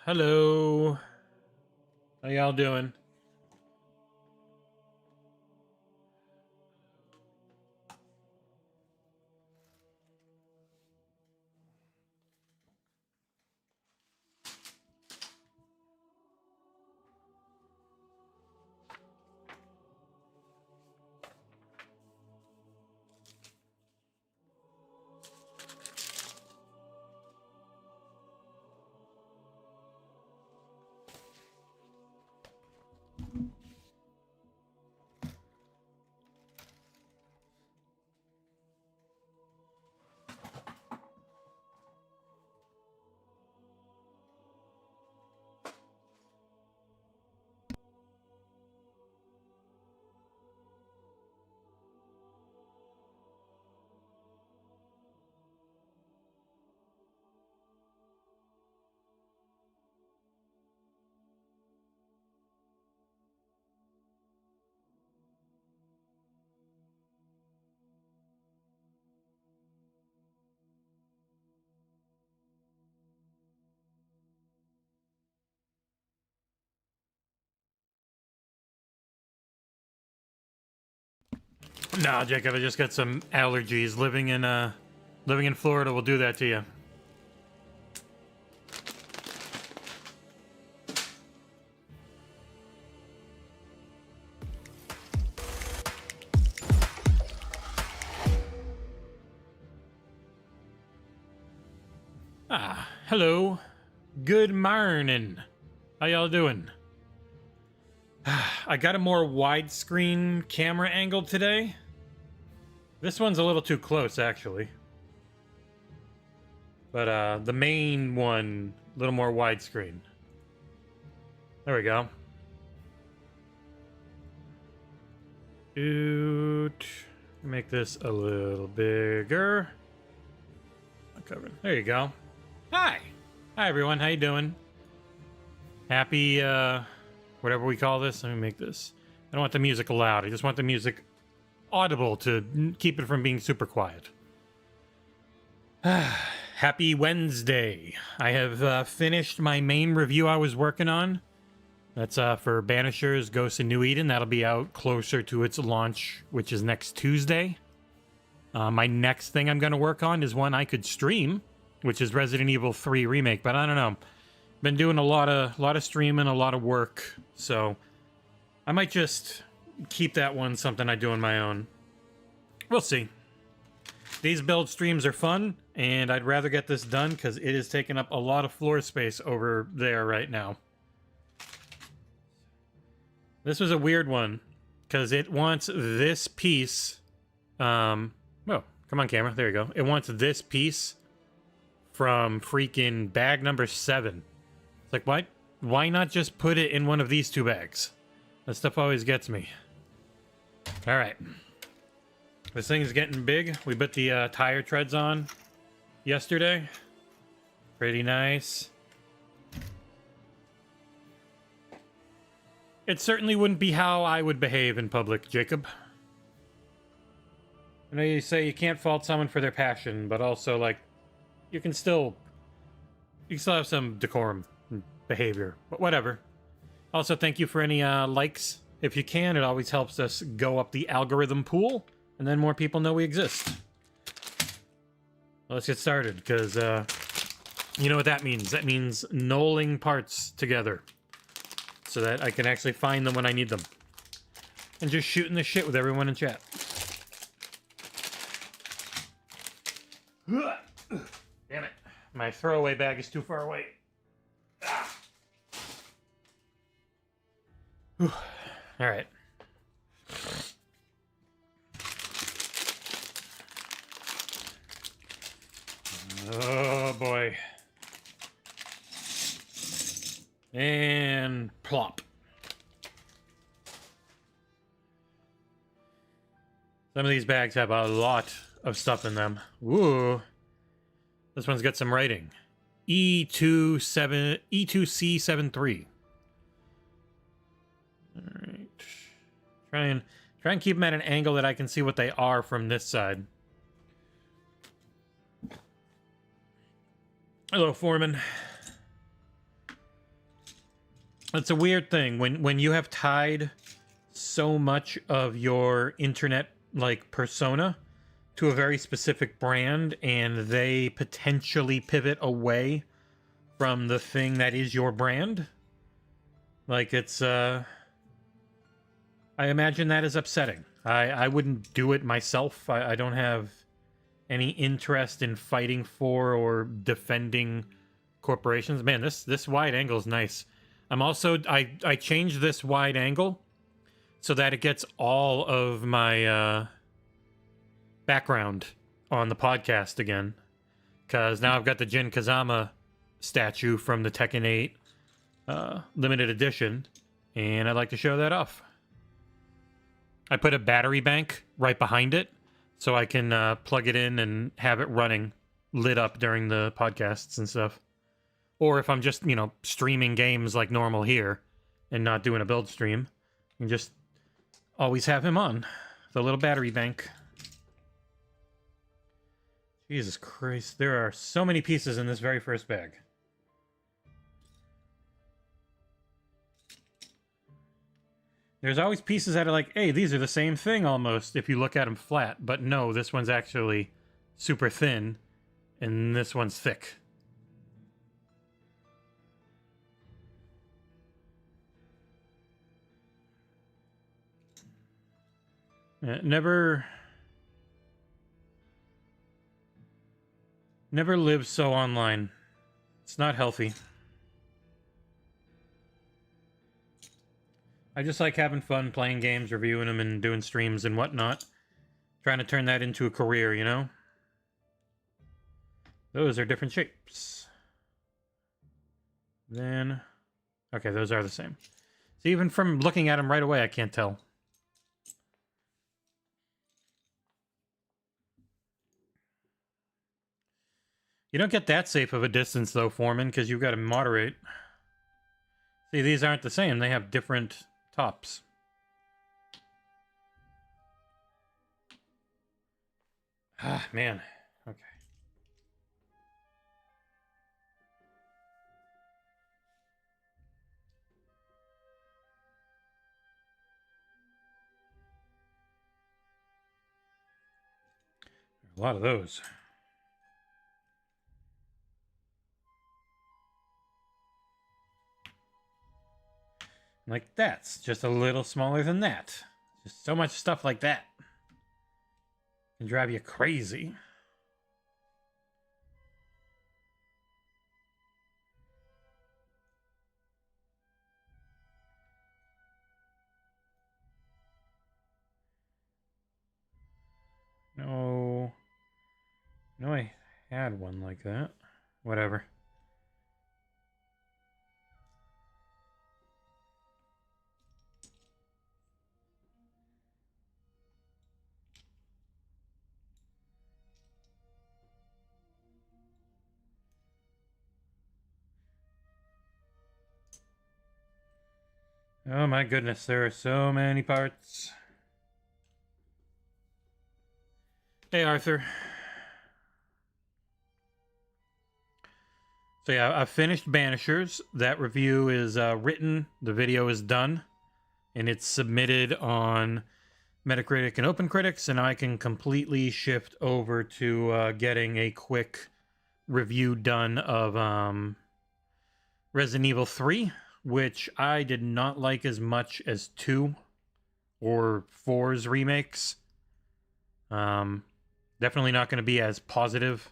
Hello. How y'all doing? Nah, Jacob, I just got some allergies. Living in Florida will do that to you. Hello. Good morning. How y'all doing? I got a more widescreen camera angle today. This one's a little too close, actually. But the main one, a little more widescreen. There we go. Make this a little bigger. There you go. Hi. Hi, everyone. How you doing? Happy, whatever we call this. Let me make this. I don't want the music loud. I just want the music audible to keep it from being super quiet. Happy Wednesday. I have finished my main review I was working on. That's for Banishers, Ghosts of New Eden. That'll be out closer to its launch, which is next Tuesday. My next thing I'm going to work on is one I could stream, which is Resident Evil 3 Remake. But I don't know. Been doing a lot of streaming, a lot of work. So I might just keep that one something I do on my own. We'll see. These build streams are fun, and I'd rather get this done because it is taking up a lot of floor space over there right now. This was a weird one because it wants this piece. Oh, come on, camera. There you go. It wants this piece from freaking bag number 7. It's like, why not just put it in one of these two bags? That stuff always gets me. All right. This thing is getting big. We put the tire treads on yesterday. Pretty nice. It certainly wouldn't be how I would behave in public, Jacob. I know you say you can't fault someone for their passion, but also, like, you can still have some decorum and behavior, but whatever. Also, thank you for any likes. If you can, it always helps us go up the algorithm pool, and then more people know we exist. Well, let's get started, because you know what that means. That means knolling parts together so that I can actually find them when I need them. And just shooting the shit with everyone in chat. Damn it. My throwaway bag is too far away. All right. Oh boy. And plop. Some of these bags have a lot of stuff in them. Ooh. This one's got some writing. E2C73. All right. Try and keep them at an angle that I can see what they are from this side. Hello, Foreman. It's a weird thing when you have tied so much of your internet like persona to a very specific brand and they potentially pivot away from the thing that is your brand. Like it's I imagine that is upsetting. I wouldn't do it myself. I don't have any interest in fighting for or defending corporations. Man, this wide angle is nice. I'm also I changed this wide angle so that it gets all of my background on the podcast again. Because now I've got the Jin Kazama statue from the Tekken 8 limited edition, and I'd like to show that off. I put a battery bank right behind it so I can plug it in and have it running, lit up during the podcasts and stuff. Or if I'm just, you know, streaming games like normal here and not doing a build stream, you can just always have him on. The little battery bank. Jesus Christ, there are so many pieces in this very first bag. There's always pieces that are like, hey, these are the same thing almost if you look at them flat. But no, this one's actually super thin, and this one's thick. Never live so online. It's not healthy. I just like having fun playing games, reviewing them, and doing streams and whatnot. Trying to turn that into a career, you know? Those are different shapes. Then... okay, those are the same. So even from looking at them right away, I can't tell. You don't get that safe of a distance, though, Foreman, because you've got to moderate. See, these aren't the same. They have different tops. Ah, man. Okay. A lot of those. Like that's just a little smaller than that. Just so much stuff like that can drive you crazy. No, I had one like that. Whatever. Oh my goodness, there are so many parts. Hey, Arthur. So yeah, I've finished Banishers. That review is written. The video is done. And it's submitted on Metacritic and OpenCritics. And I can completely shift over to getting a quick review done of Resident Evil 3. Which I did not like as much as 2 or 4's remakes. Definitely not going to be as positive.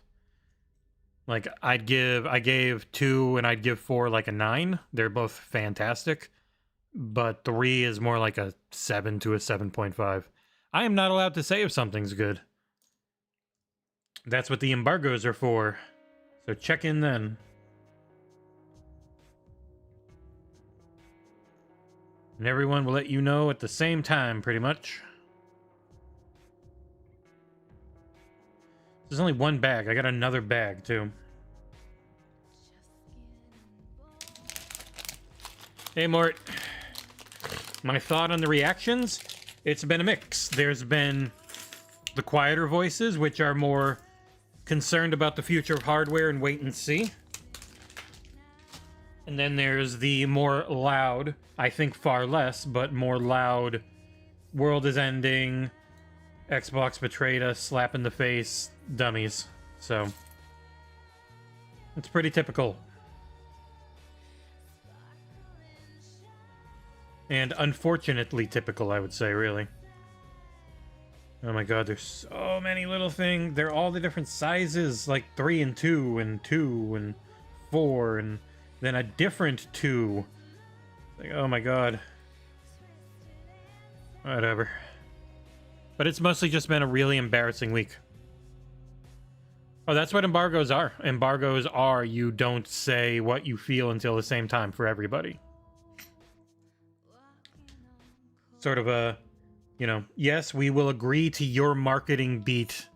Like, I gave 2 and I'd give 4 like a 9. They're both fantastic. But 3 is more like a 7 to a 7.5. I am not allowed to say if something's good. That's what the embargoes are for. So check in then. And everyone will let you know at the same time, pretty much. There's only one bag. I got another bag, too. Hey, Mort. My thought on the reactions? It's been a mix. There's been the quieter voices, which are more concerned about the future of hardware and wait and see. And then there's the more loud, I think far less, but more loud, world is ending, Xbox betrayed us, slap in the face, dummies. So, it's pretty typical. And unfortunately typical, I would say, really. Oh my god, there's so many little things. They're all the different sizes, like 3 and 2 and 2 and 4 and then a different 2. Like, oh my god. Whatever. But it's mostly just been a really embarrassing week. Oh, that's what embargoes are. Embargoes are you don't say what you feel until the same time for everybody. Sort of a, you know, yes, we will agree to your marketing beat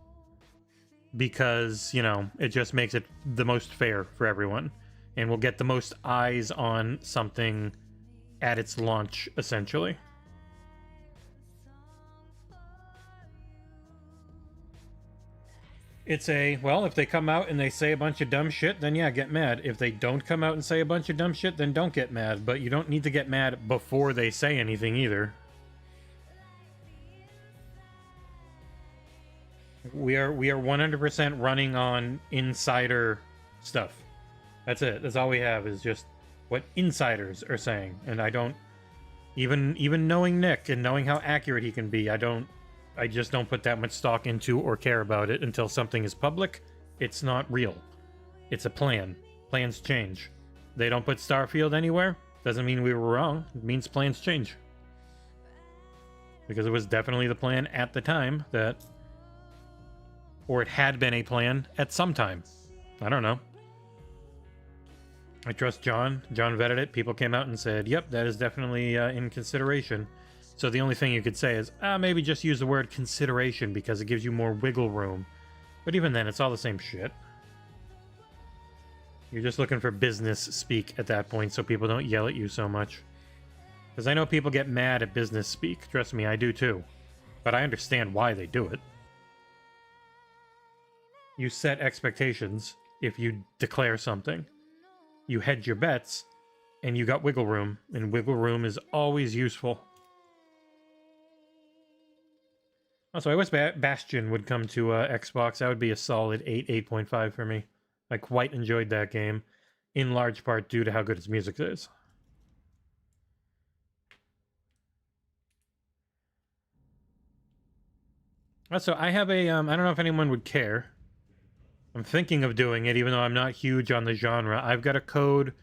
because, you know, it just makes it the most fair for everyone. And we'll get the most eyes on something at its launch, essentially. It's a, well, if they come out and they say a bunch of dumb shit, then yeah, get mad. If they don't come out and say a bunch of dumb shit, then don't get mad. But you don't need to get mad before they say anything either. We are 100% running on insider stuff. That's it. That's all we have is just what insiders are saying. And I don't, even knowing Nick and knowing how accurate he can be, I just don't put that much stock into or care about it until something is public. It's not real. It's a plan. Plans change. They don't put Starfield anywhere. Doesn't mean we were wrong. It means plans change. Because it was definitely the plan at the time that... Or it had been a plan at some time. I don't know. I trust John. John vetted it. People came out and said, yep, that is definitely in consideration. So the only thing you could say is, maybe just use the word consideration because it gives you more wiggle room. But even then, it's all the same shit. You're just looking for business speak at that point so people don't yell at you so much. Because I know people get mad at business speak. Trust me, I do too. But I understand why they do it. You set expectations if you declare something. You hedge your bets, and you got wiggle room. And wiggle room is always useful. Also, I wish Bastion would come to Xbox. That would be a solid 8, 8.5 for me. I quite enjoyed that game, in large part due to how good its music is. Also, I have a, I don't know if anyone would care. I'm thinking of doing it, even though I'm not huge on the genre. I've got a code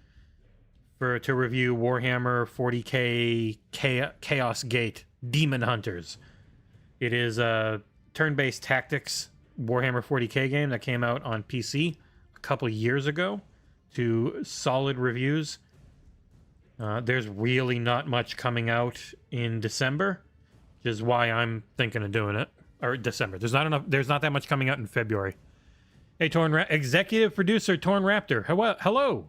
to review Warhammer 40k Chaos Gate Demon Hunters. It is a turn-based tactics Warhammer 40k game that came out on PC a couple years ago to solid reviews. There's really not much coming out in December, which is why I'm thinking of doing it. Or December. There's not that much coming out in February. Hey, executive producer Torn Raptor. Hello.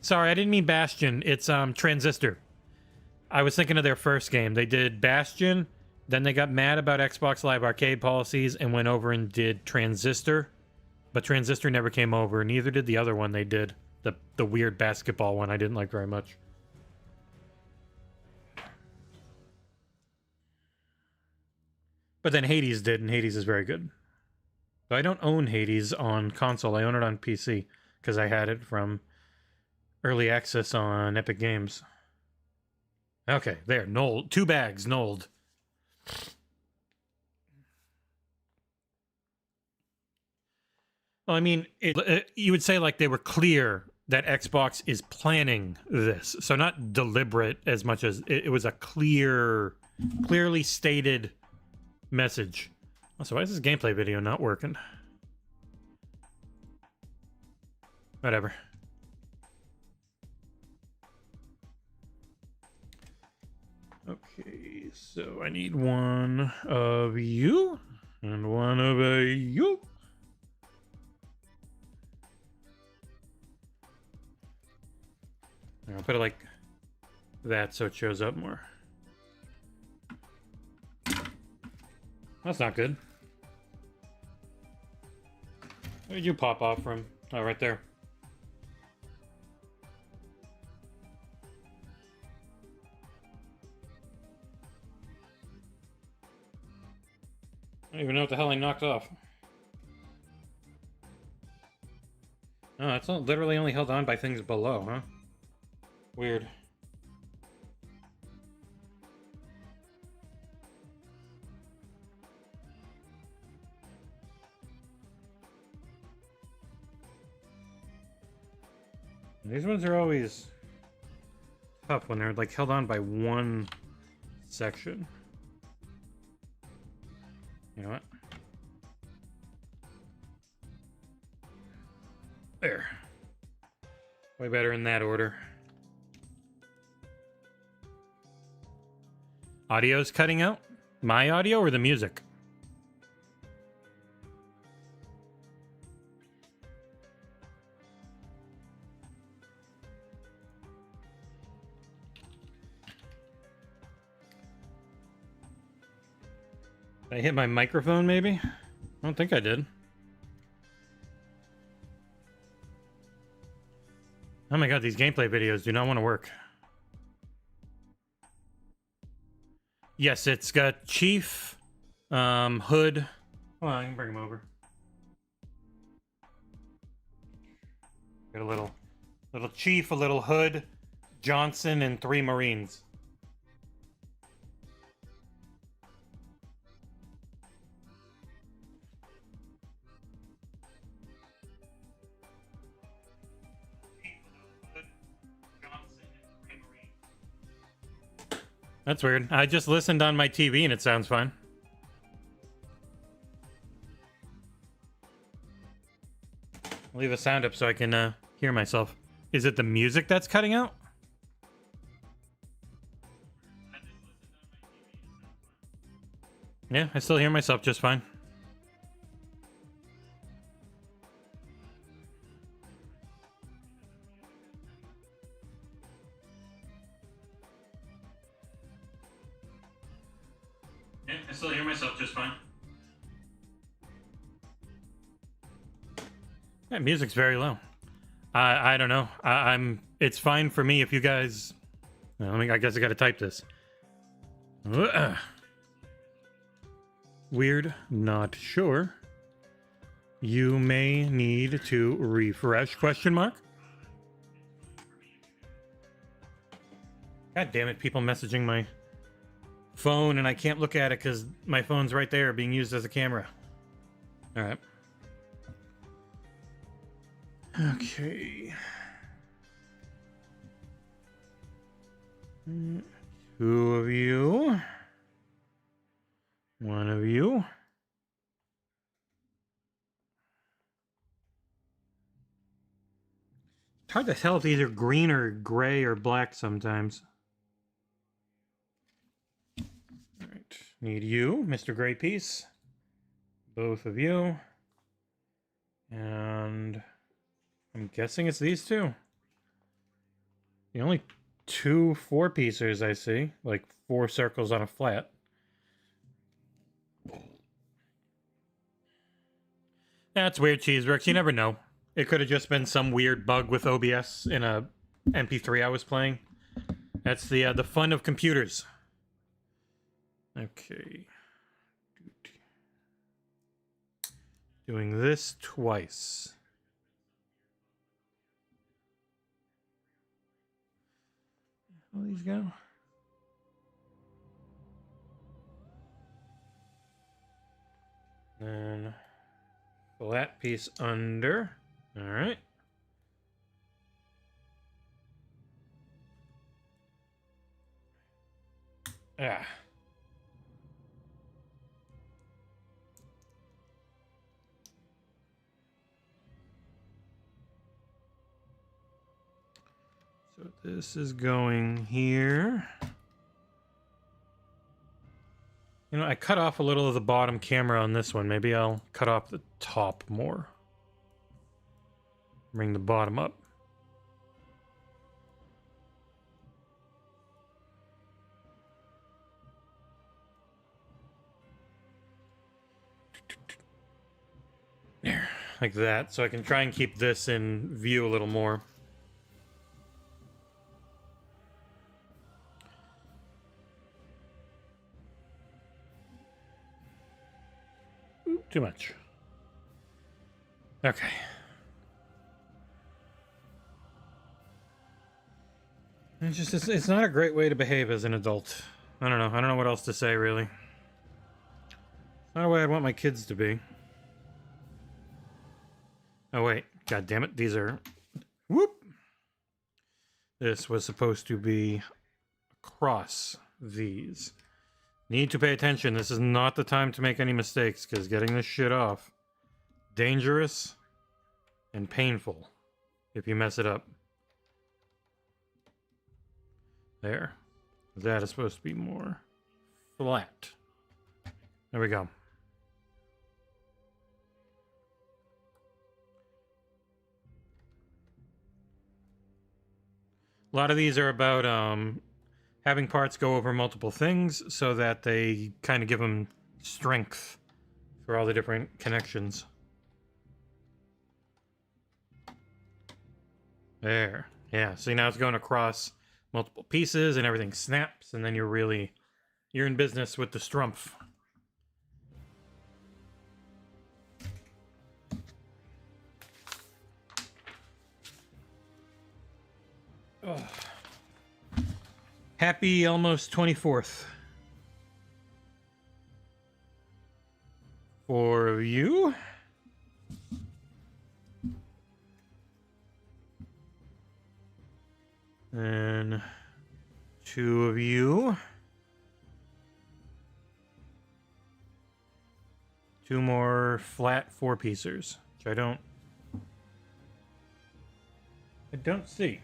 Sorry, I didn't mean Bastion. It's Transistor. I was thinking of their first game. They did Bastion, then they got mad about Xbox Live Arcade policies and went over and did Transistor. But Transistor never came over. Neither did the other one they did. The weird basketball one I didn't like very much. But then Hades did, and Hades is very good. So I don't own Hades on console. I own it on PC because I had it from early access on Epic Games. Okay, there. Nold. 2 bags, Nold. Well, I mean, you would say like they were clear that Xbox is planning this. So not deliberate as much as it was a clearly stated message. Also, why is this gameplay video not working? Whatever. Okay, so I need one of you and one of you. I'll put it like that so it shows up more. That's not good. Where did you pop off from? Oh, right there. I don't even know what the hell I knocked off. Oh, it's not literally only held on by things below, huh? Weird. These ones are always tough when they're like held on by one section. You know what? There. Way better in that order. Audio's cutting out? My audio or the music? Did I hit my microphone, maybe? I don't think I did. Oh my god, these gameplay videos do not want to work. Yes, it's got Chief, Hood. Hold on, I can bring him over. Got a little Chief, a little Hood, Johnson, and 3 Marines. That's weird. I just listened on my TV and it sounds fine. I'll leave a sound up so I can hear myself. Is it the music that's cutting out? Yeah, I still hear myself just fine. Yeah, I still hear myself just fine. That music's very low. I don't know. It's fine for me if you guys. I guess I gotta type this. Weird, not sure. You may need to refresh, question mark. God damn it, people messaging my phone and I can't look at it because my phone's right there being used as a camera. All right. Okay. 2 of you. 1 of you. It's hard to tell if these are green or gray or black sometimes. All right. Need you, Mr. Gray Piece. Both of you. And I'm guessing it's these 2. The only 2 4-piecers I see. Like 4 circles on a flat. That's weird, Cheeseworks. You never know. It could have just been some weird bug with OBS in a MP3 I was playing. That's the fun of computers. Okay. Doing this twice. Where these go? Then flat piece under. All right. Ah. So this is going here. You know, I cut off a little of the bottom camera on this one. Maybe I'll cut off the top more. Bring the bottom up. There, like that. So I can try and keep this in view a little more. too much. Okay. It's not a great way to behave as an adult. I don't know what else to say, really. It's not a way I'd want my kids to be. Oh, wait. God damn it. These are... Whoop! This was supposed to be across these. Need to pay attention. This is not the time to make any mistakes, because getting this shit off... dangerous and painful if you mess it up. There. That is supposed to be more flat. There we go. A lot of these are about having parts go over multiple things so that they kind of give them strength for all the different connections. There. Yeah, see, now it's going across multiple pieces and everything snaps, and then you're in business with the strumpf. Oh. Happy almost 24th. For you? And 2 of you. 2 more flat 4-piecers, which I don't see.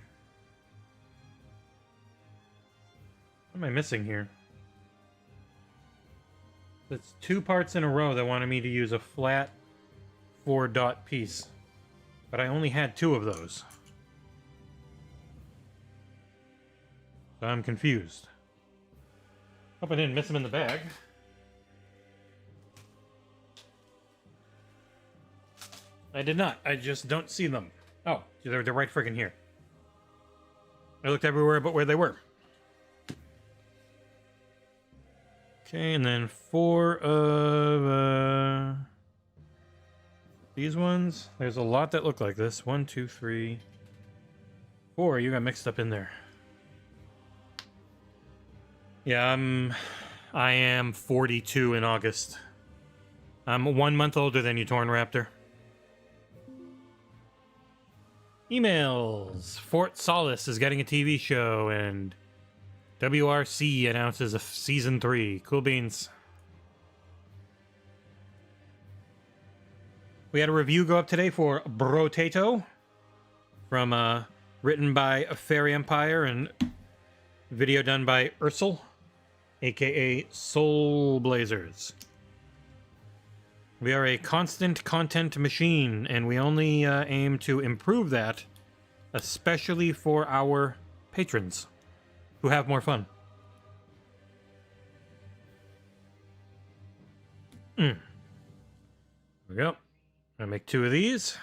What am I missing here? That's 2 parts in a row that wanted me to use a flat 4-dot piece. But I only had 2 of those. So I'm confused. Hope I didn't miss them in the bag. I did not. I just don't see them. Oh, they're right friggin' here. I looked everywhere but where they were. Okay, and then 4 of these ones. There's a lot that look like this. 1, 2, 3, 4. You got mixed up in there. Yeah, I am 42 in August. I'm 1 month older than you, Torn Raptor. Emails. Fort Solace is getting a TV show, and WRC announces a season 3. Cool beans. We had a review go up today for Brotato from written by Fairy Empire and video done by Ursel, aka Soul Blazers. We are a constant content machine, and we only aim to improve that, especially for our patrons who have more fun. There we go. I'm gonna make 2 of these.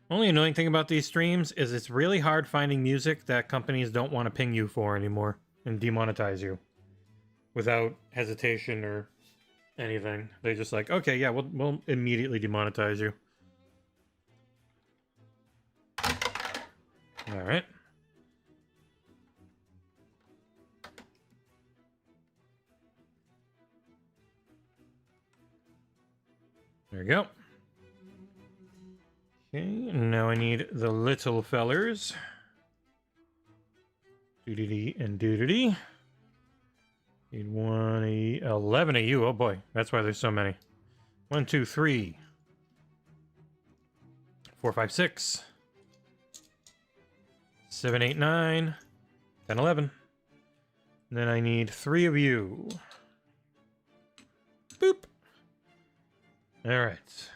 Only annoying thing about these streams is it's really hard finding music that companies don't want to ping you for anymore and demonetize you without hesitation or anything. They're just like, okay, yeah, we'll immediately demonetize you. All right. There we go. Okay, now I need the little fellers. Doodity and doodity. Need 11 of you. Oh boy, that's why there's so many. 1, 2, 3, 4, 5, 6, 7, 8, 9, 10, 11. And then I need 3 of you. Boop. All right.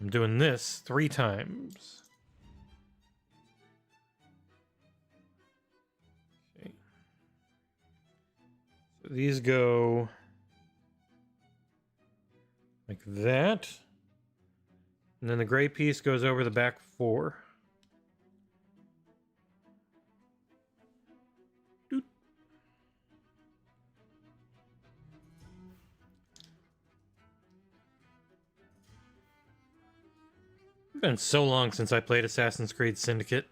I'm doing this 3 times. Okay. So these go that. And then the gray piece goes over the back 4. Doot. It's been so long since I played Assassin's Creed Syndicate.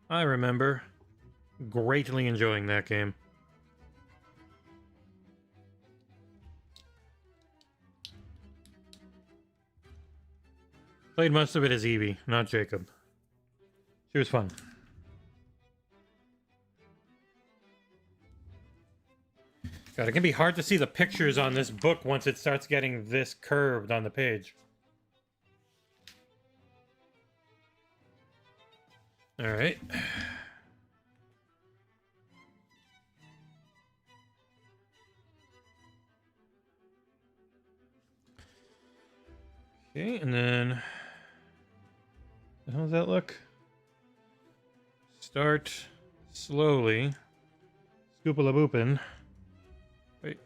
I remember greatly enjoying that game. Played most of it as Evie, not Jacob. She was fun. God, it can be hard to see the pictures on this book once it starts getting this curved on the page. All right. Okay, and then how does that look? Start slowly. Scoop-a-la-boopin'. Wait.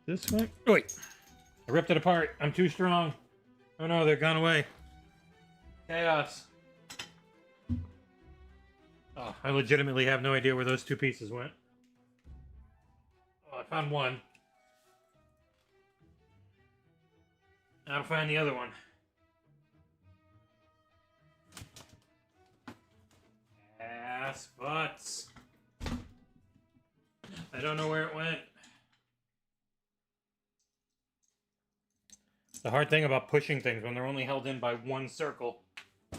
This one? Oh, wait. I ripped it apart. I'm too strong. Oh no, they're gone away. Chaos. Oh, I legitimately have no idea where those 2 pieces went. Oh, I found one. I'll find the other one. Ass butts. I don't know where it went. The hard thing about pushing things when they're only held in by one circle. Oh,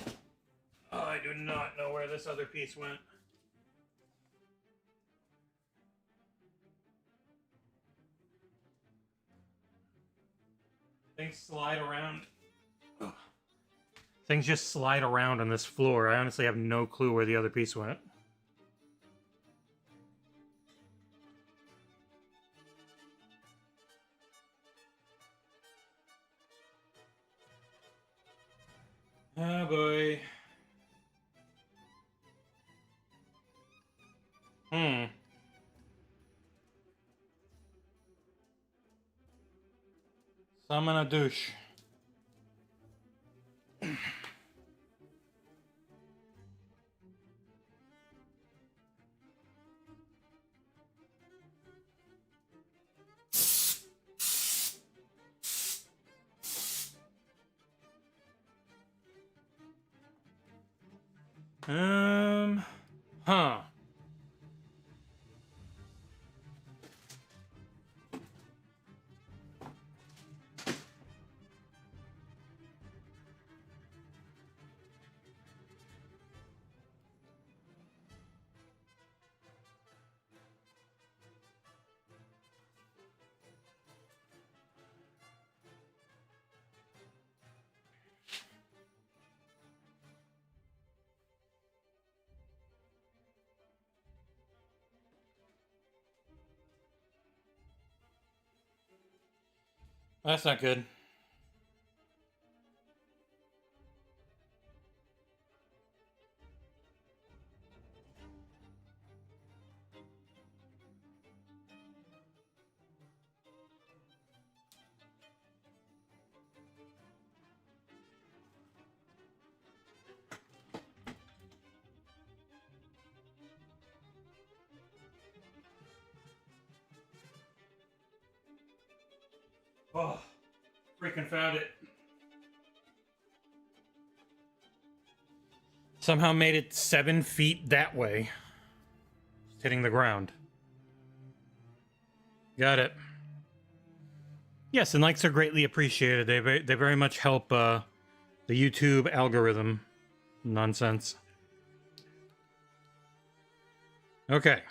I do not know where this other piece went. Things slide around. Ugh. Things just slide around on this floor. I honestly have no clue where the other piece went. Oh boy. Summon a douche. Huh. That's not good. Oh, freaking found it. Somehow made it 7 feet that way. Just hitting the ground. Got it. Yes, and likes are greatly appreciated. They very much help the YouTube algorithm nonsense. Okay.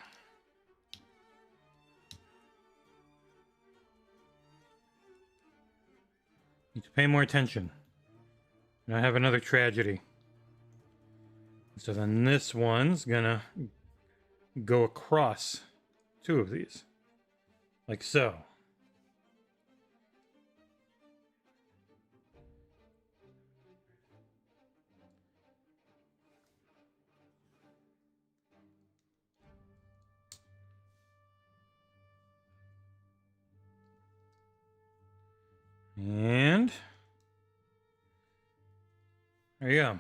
Need to pay more attention. And I have another tragedy. So then this one's gonna go across 2 of these. Like so. There you go.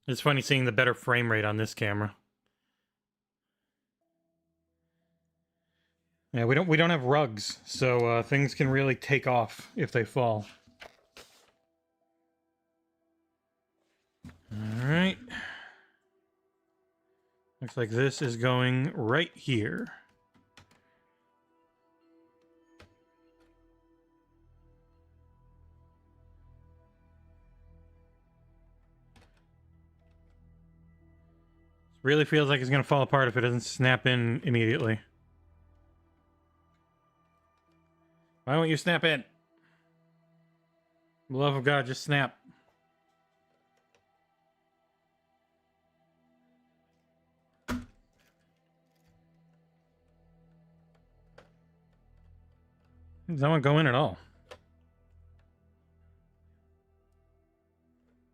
It's funny seeing the better frame rate on this camera. Yeah, we don't have rugs, so things can really take off if they fall. All right. Looks like this is going right here. Really feels like it's going to fall apart if it doesn't snap in immediately. Why won't you snap in? For the love of God, just snap. Does that one go in at all?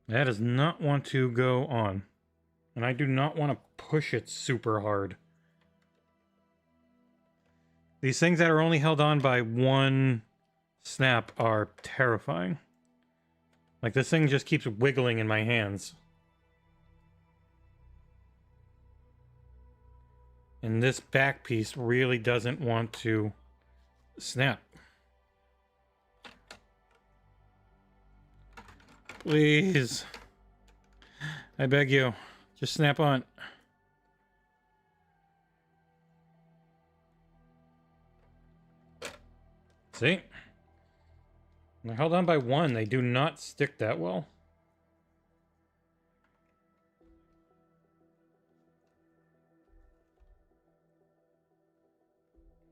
That does not want to go on. And I do not want to push it super hard. These things that are only held on by one snap are terrifying. Like, this thing just keeps wiggling in my hands. And this back piece really doesn't want to snap. Please. I beg you. Just snap on. See? They're held on by one. They do not stick that well.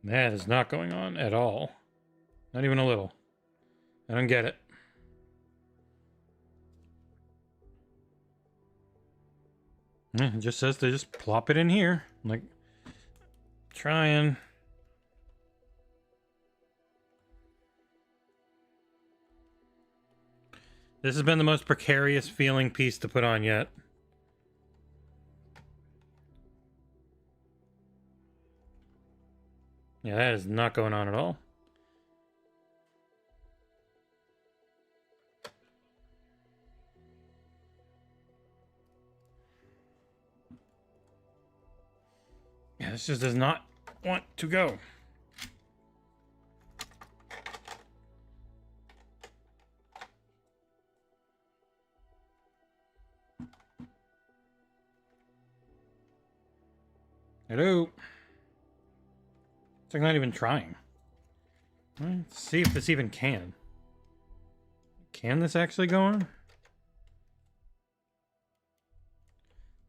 That is not going on at all. Not even a little. I don't get it. It just says to just plop it in here. I'm like, trying. This has been the most precarious feeling piece to put on yet. Yeah, that is not going on at all. Yeah, this just does not want to go. Hello? It's like not even trying. Let's see if this even can. Can this actually go on?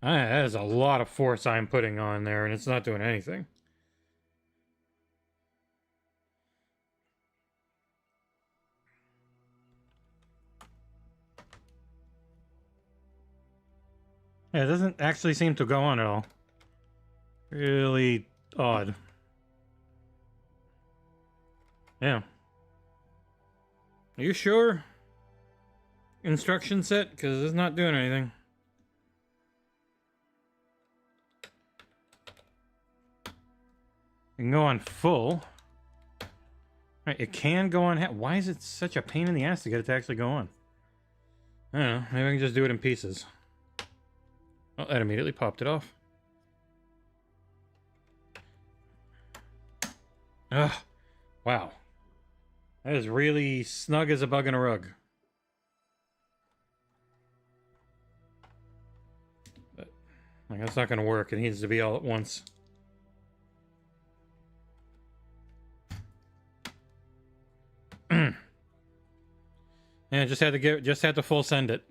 That is a lot of force I'm putting on there, and it's not doing anything. Yeah, it doesn't actually seem to go on at all. Really odd. Yeah. Are you sure? Instruction set? Because it's not doing anything. You can go on full. Right, it can go on. Why is it such a pain in the ass to get it to actually go on? I don't know. Maybe I can just do it in pieces. Oh, that immediately popped it off. Ugh. Wow. That is really snug as a bug in a rug. But, like, that's not going to work. It needs to be all at once. Yeah, just had to full send it.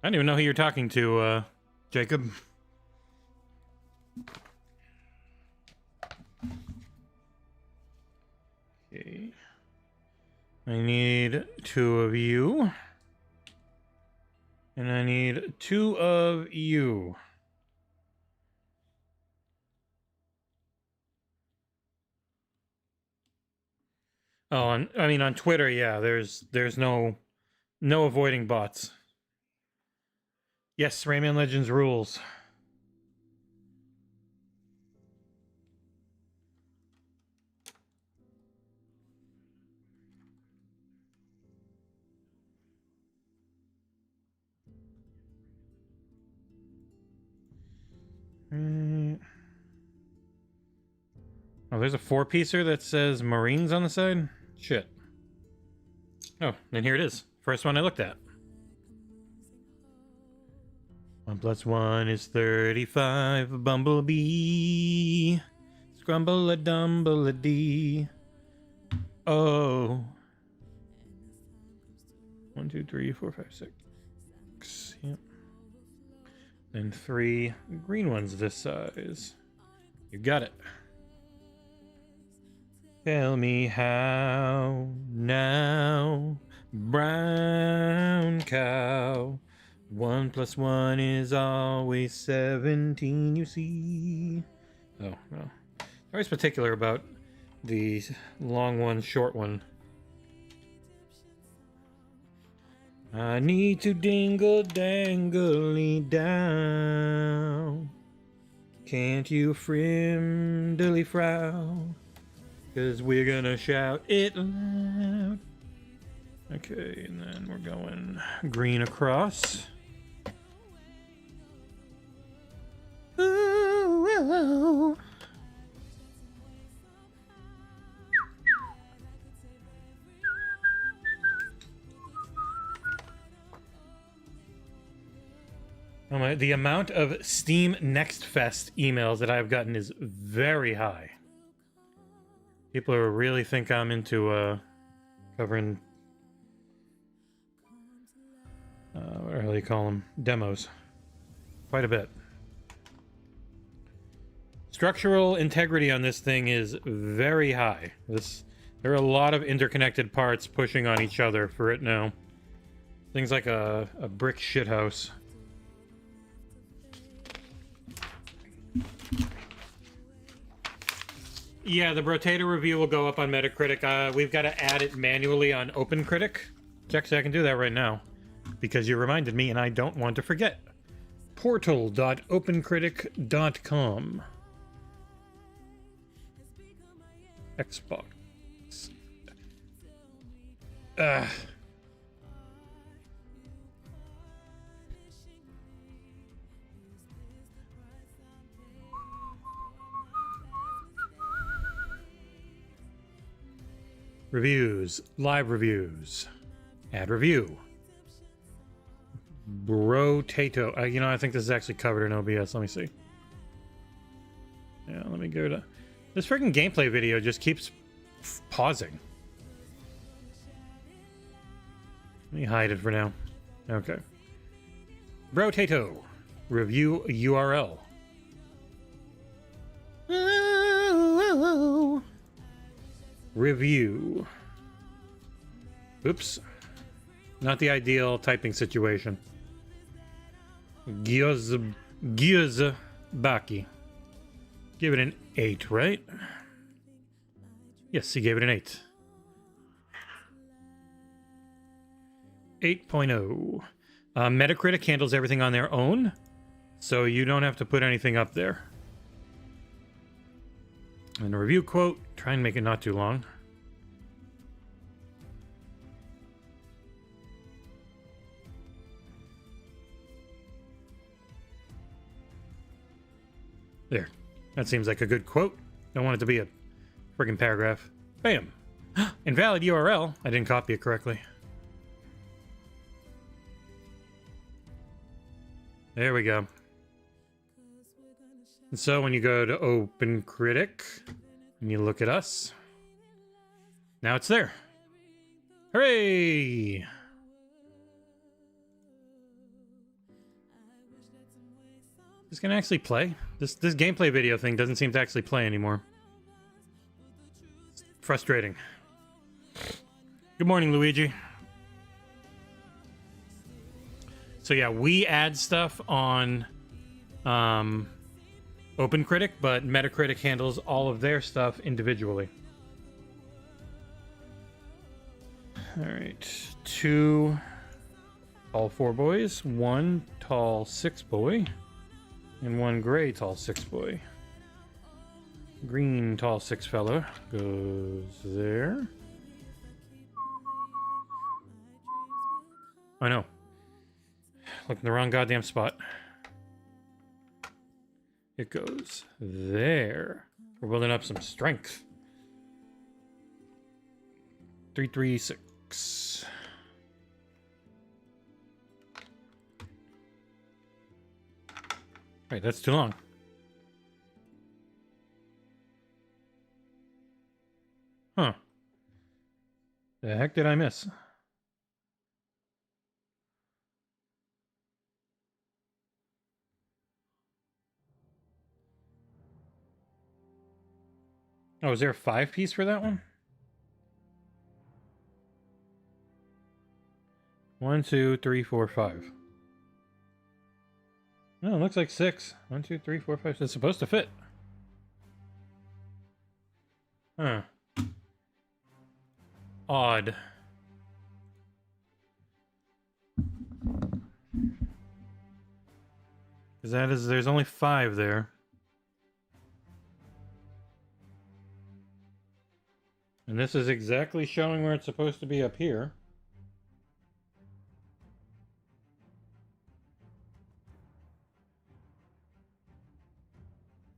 I don't even know who you're talking to, Jacob. Okay. I need 2 of you. And I need 2 of you. Oh, I mean on Twitter, yeah, there's no avoiding bots. Yes, Rayman Legends rules. Oh, there's a 4-piecer that says Marines on the side? Shit. Oh, and here it is. First one I looked at. 1 + 1 is 35. Bumblebee. Scrumble-a-dumble-a-dee. Oh. 1, 2, 3, 4, 5, 6. Yep. And 3 green ones this size. You got it. Tell me how now, brown cow. 1 + 1 is always 17, you see. Oh, no. Always particular about the long one, short one. I need to dingle dangly down. Can't you friendly frown? 'Cause we're gonna shout it loud. Okay, and then we're going green across. Ooh, ooh, ooh. Oh, the amount of Steam Next Fest emails that I've gotten is very high. People really think I'm into covering what the hell do you call them? Demos. Quite a bit. Structural integrity on this thing is very high. There are a lot of interconnected parts pushing on each other for it now. Things like a brick shithouse. Yeah, the Brotato review will go up on Metacritic. We've got to add it manually on OpenCritic. Actually, I can do that right now because you reminded me and I don't want to forget. Portal.opencritic.com. Xbox. Reviews, live reviews, add review. Brotato. I think this is actually covered in OBS. Let me see. Yeah, let me go to... This freaking gameplay video just keeps pausing. Let me hide it for now. Okay. Brotato. Review URL. Review. Oops. Not the ideal typing situation. Gyoza Baki. Give it an 8, right? Yes, he gave it an 8. 8.0. Metacritic handles everything on their own, so you don't have to put anything up there. And a review quote. Try and make it not too long. There. That seems like a good quote. Don't want it to be a friggin' paragraph. Bam! Invalid URL. I didn't copy it correctly. There we go. And so when you go to OpenCritic and you look at us, now it's there. Hooray! This can actually play. This gameplay video thing doesn't seem to actually play anymore. It's frustrating. Good morning, Luigi. So yeah, we add stuff on OpenCritic, but Metacritic handles all of their stuff individually. All right, 2 tall 4 boys, 1 tall 6 boy, and 1 gray tall 6 boy. Green tall 6 fella goes there. I know. Look in the wrong goddamn spot. It goes there. We're building up some strength. 336. Right, that's too long. Huh. The heck did I miss? Oh, is there a 5-piece for that one? 1, 2, 3, 4, 5. No, it looks like 6. 1, 2, 3, 4, 5. It's supposed to fit. Huh. Odd. Because there's only 5 there. And this is exactly showing where it's supposed to be up here.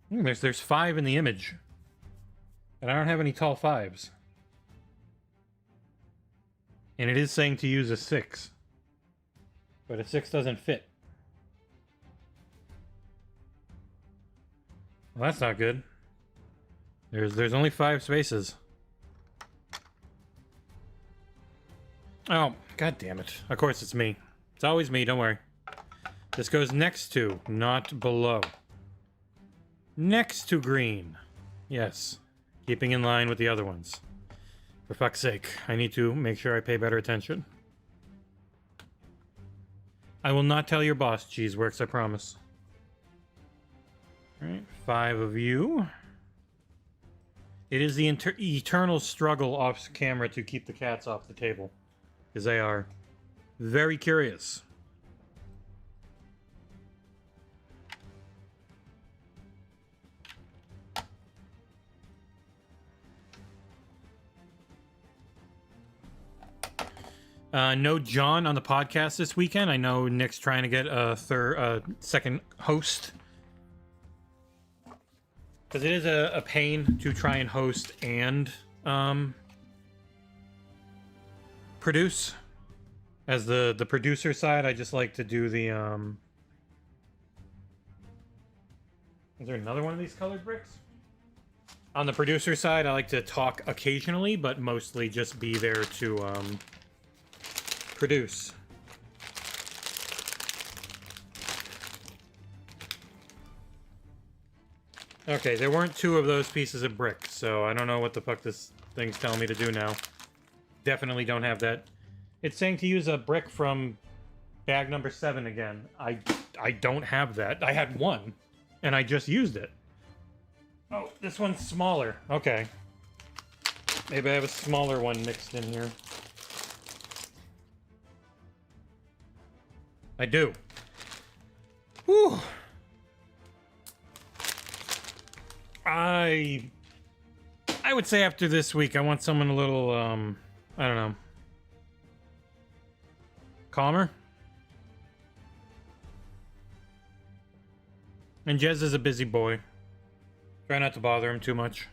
There's 5 in the image. And I don't have any tall 5s. And it is saying to use a 6. But a 6 doesn't fit. Well, that's not good. There's only 5 spaces. Oh, god damn it. Of course it's me. It's always me, don't worry. This goes next to, not below. Next to green. Yes. Keeping in line with the other ones. For fuck's sake, I need to make sure I pay better attention. I will not tell your boss, Cheeseworks, I promise. Alright, 5 of you. It is the eternal struggle off camera to keep the cats off the table. Because they are very curious. No John on the podcast this weekend. I know Nick's trying to get a second host. Because it is a pain to try and host and produce. As the producer side, I just like to do the Is there another one of these colored bricks? On the producer side, I like to talk occasionally, but mostly just be there to produce. Okay, there weren't 2 of those pieces of brick, so I don't know what the fuck this thing's telling me to do now. Definitely don't have that. It's saying to use a brick from bag number 7 again. I don't have that. I had 1, and I just used it. Oh, this one's smaller. Okay. Maybe I have a smaller one mixed in here. I do. Whew. I would say after this week, I want someone a little, I don't know, calmer. And Jez is a busy boy. Try not to bother him too much.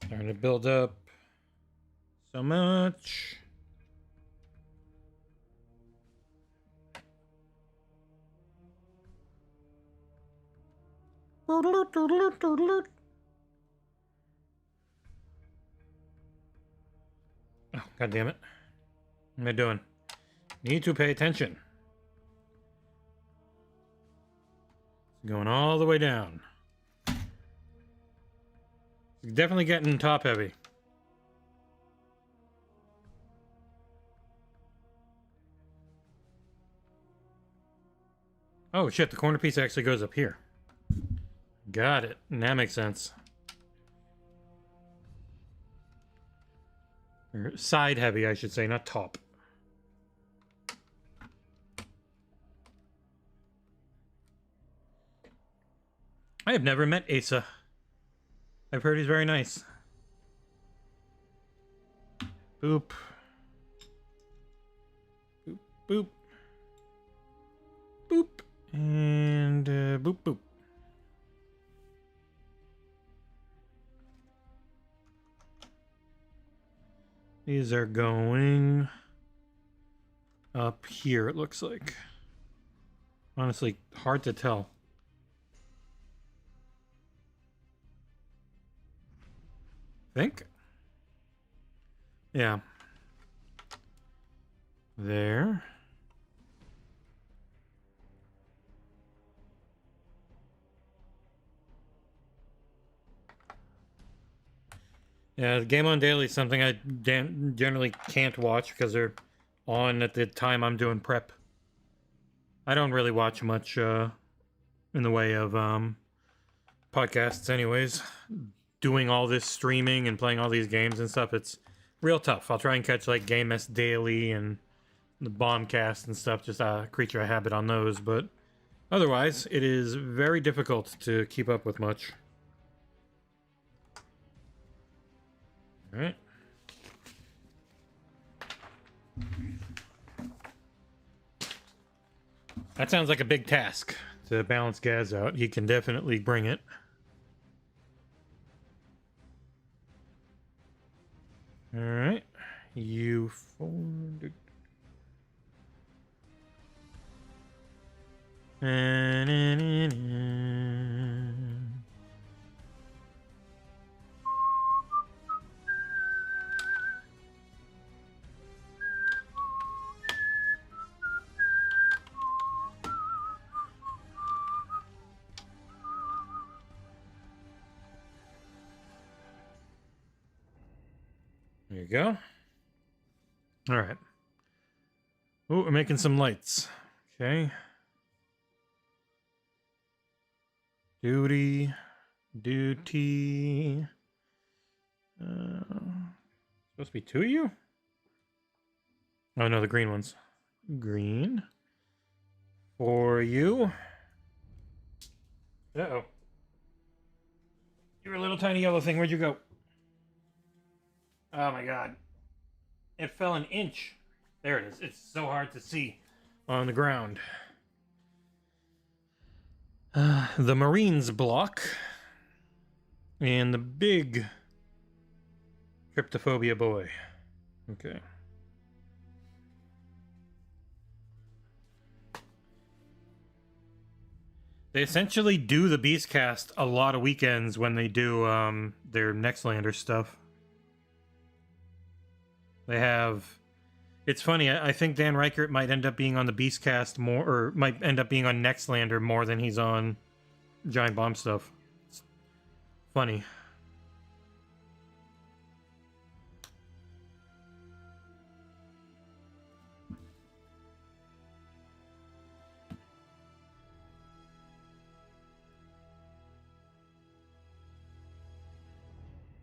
Starting to build up so much. Oh, god damn it. What am I doing? Need to pay attention. It's going all the way down. It's definitely getting top heavy. Oh shit, the corner piece actually goes up here. Got it. And that makes sense. Or side heavy, I should say, not top. I have never met Asa. I've heard he's very nice. Boop. Boop, boop. Boop. And boop, boop. These are going up here, it looks like. Honestly, hard to tell. Think? Yeah. There. Yeah, Game On Daily is something I generally can't watch because they're on at the time I'm doing prep. I don't really watch much in the way of podcasts anyways. Doing all this streaming and playing all these games and stuff, it's real tough. I'll try and catch like Game S Daily and the Bombcast and stuff, just a creature of habit on those, but otherwise it is very difficult to keep up with much. Alright. That sounds like a big task to balance Gaz out. He can definitely bring it. Alright. You formed. There you go. All right. Oh, we're making some lights. Okay. Duty. Supposed to be two of you? Oh, no, the green ones. Green. For you. Uh-oh. You're a little tiny yellow thing. Where'd you go? Oh my god. It fell an inch. There it is. It's so hard to see on the ground. The Marines block. And the big Cryptophobia boy. Okay. They essentially do the Beastcast a lot of weekends when they do their Nextlander stuff. They have... It's funny, I think Dan Reichert might end up being on the Beastcast more, or might end up being on Nextlander more than he's on Giant Bomb stuff. It's funny.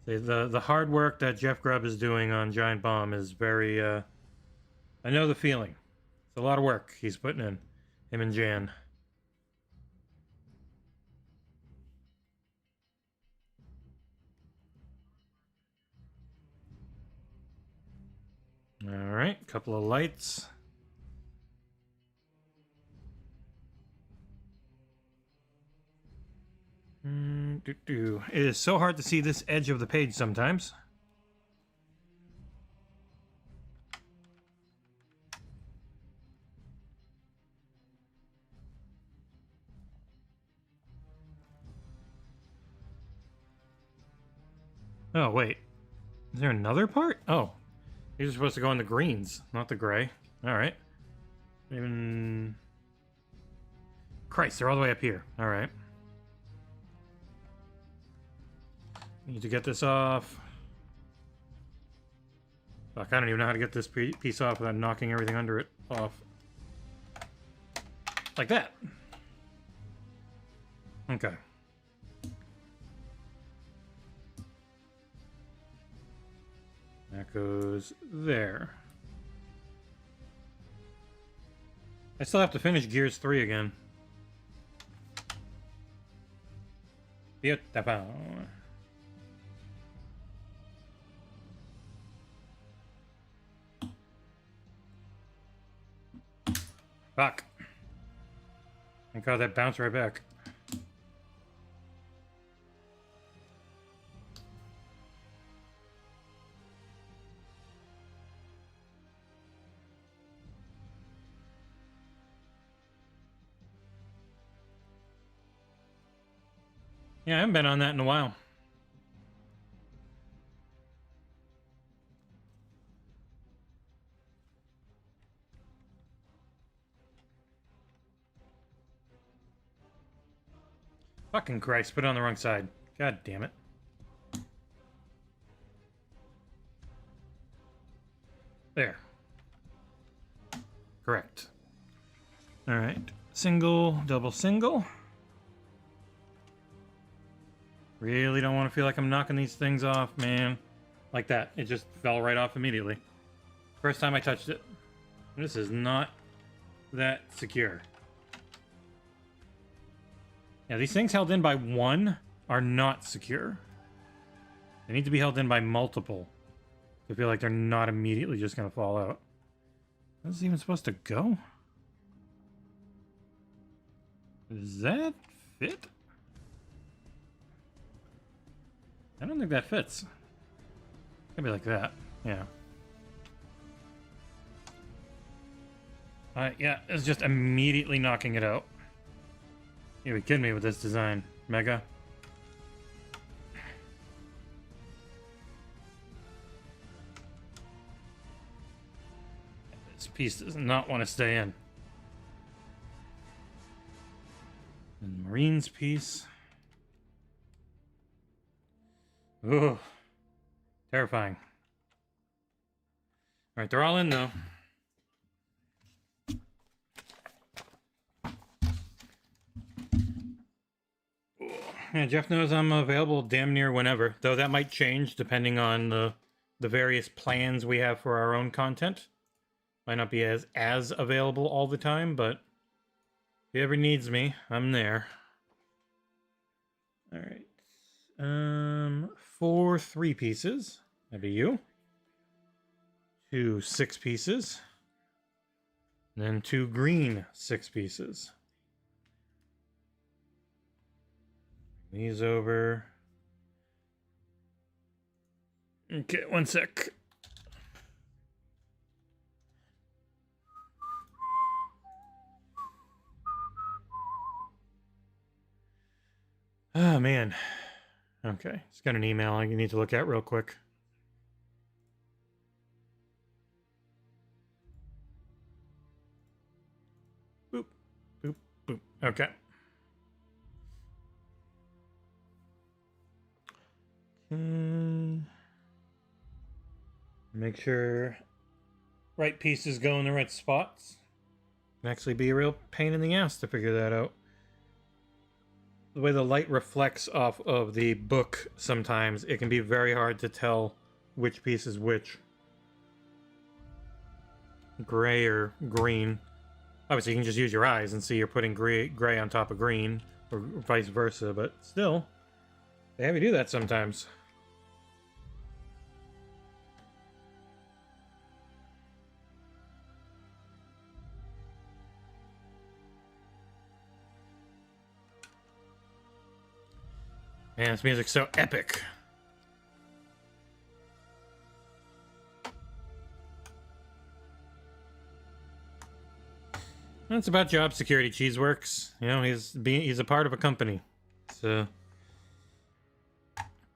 The hard work that Jeff Grubb is doing on Giant Bomb is very, I know the feeling. It's a lot of work he's putting in, him and Jan. Alright, couple of lights. It is so hard to see this edge of the page sometimes. Oh, wait. Is there another part? Oh. These are supposed to go in the greens, not the gray. Alright. Even... Christ, they're all the way up here. Alright. Need to get this off. Fuck, I don't even know how to get this piece off without knocking everything under it off. Like that. Okay. That goes there. I still have to finish Gears 3 again. Beautiful. Fuck. Thank God that bounced right back. Yeah, I haven't been on that in a while. Fucking Christ, put it on the wrong side. God damn it. There. Correct. Alright. Single, double single. Really don't want to feel like I'm knocking these things off, man. Like that. It just fell right off immediately. First time I touched it. This is not that secure. Yeah, these things held in by one are not secure. They need to be held in by multiple. I feel like they're not immediately just going to fall out. Is this even supposed to go? Does that fit? I don't think that fits. It's gonna be like that. Yeah. Yeah, it's just immediately knocking it out. You be kidding me with this design, Mega. This piece does not want to stay in. And Marine's piece. Ooh, terrifying. All right, they're all in though. Yeah, Jeff knows I'm available damn near whenever, though that might change depending on the various plans we have for our own content. Might not be as available all the time, but if he ever needs me, I'm there. All right. 4 3 pieces. That'd be you. 2 6 pieces. And then 2 green 6 pieces. These over. Okay, one sec. Oh, man. Okay, just got an email I need to look at real quick. Boop, boop, boop. Okay. Make sure right pieces go in the right spots. Can actually be a real pain in the ass to figure that out. The way the light reflects off of the book, sometimes it can be very hard to tell which piece is which. Gray or green. Obviously, you can just use your eyes and see you're putting gray on top of green, or vice versa, but still, they have you do that sometimes. Man, this music's so epic. It's about job security, Cheeseworks. You know, he's a part of a company. So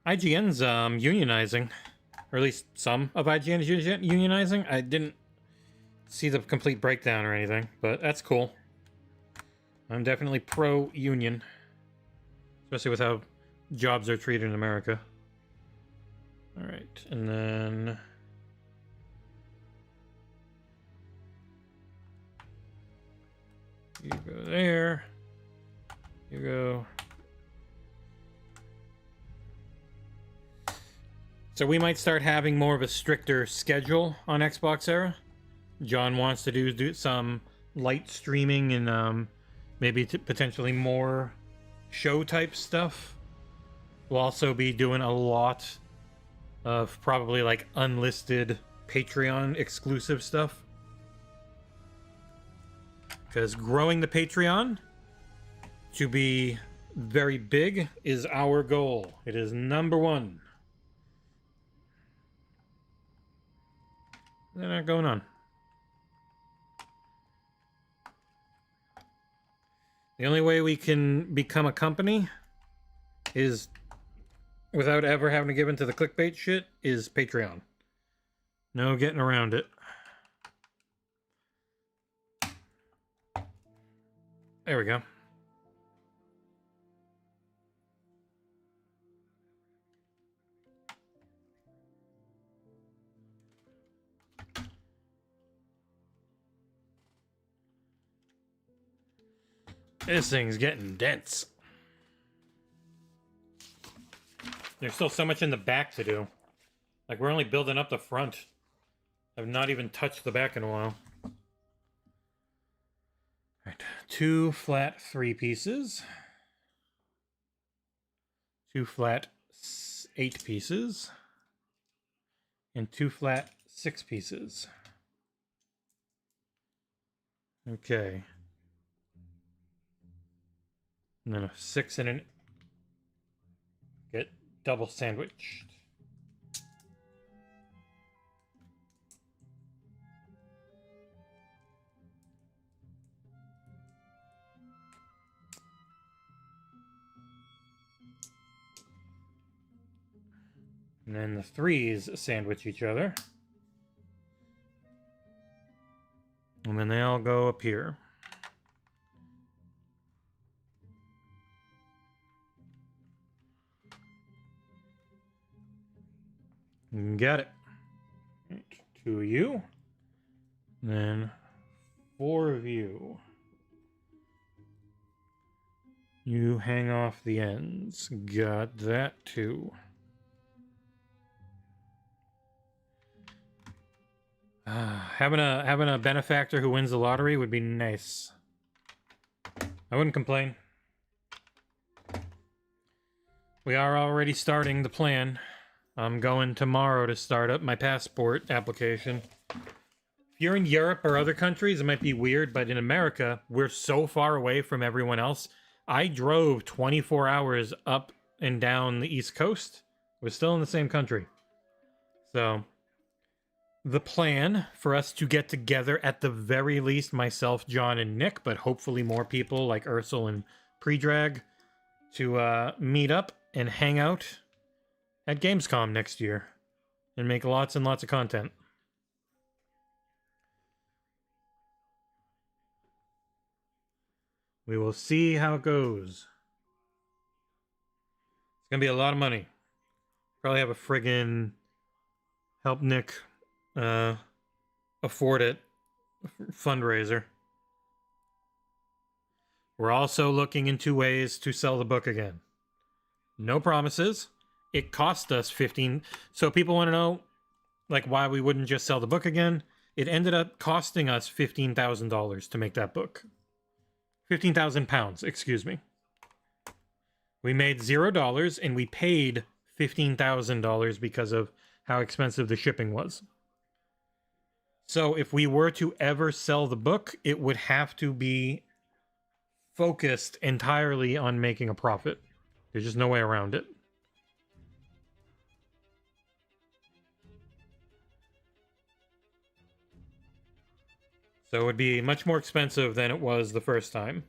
IGN's unionizing. Or at least some of IGN is unionizing. I didn't see the complete breakdown or anything, but that's cool. I'm definitely pro-union. Especially with how jobs are treated in America. All right, and then you go there. You go. So we might start having more of a stricter schedule on XboxEra. John wants to do some light streaming and maybe potentially more show type stuff. We'll also be doing a lot of probably like unlisted Patreon exclusive stuff. Because growing the Patreon to be very big is our goal. It is number one. They're not going on. The only way we can become a company is, without ever having to give into the clickbait shit, is Patreon. No getting around it. There we go. This thing's getting dense. There's still so much in the back to do. Like, we're only building up the front. I've not even touched the back in a while. Right, 2 flat 3 pieces. 2 flat 8 pieces. And 2 flat 6 pieces. Okay. And then a 6 and an... Get double sandwiched. And then the 3s sandwich each other. And then they all go up here. Got it. 2 of you. And then 4 of you. You hang off the ends. Got that too. Having a benefactor who wins the lottery would be nice. I wouldn't complain. We are already starting the plan. I'm going tomorrow to start up my passport application. If you're in Europe or other countries, it might be weird, but in America, we're so far away from everyone else. I drove 24 hours up and down the East Coast. We're still in the same country. So, the plan for us to get together, at the very least, myself, John, and Nick, but hopefully more people like Ursel and Predrag, to meet up and hang out at Gamescom next year and make lots and lots of content. We will see how it goes. It's gonna be a lot of money. Probably have a friggin' help Nick afford it fundraiser. We're also looking into ways to sell the book again. No promises. It cost us 15. So people want to know, like, why we wouldn't just sell the book again. It ended up costing us $15,000 to make that book. 15,000 pounds, excuse me. We made $0 and we paid $15,000 because of how expensive the shipping was. So if we were to ever sell the book, it would have to be focused entirely on making a profit. There's just no way around it. So it would be much more expensive than it was the first time.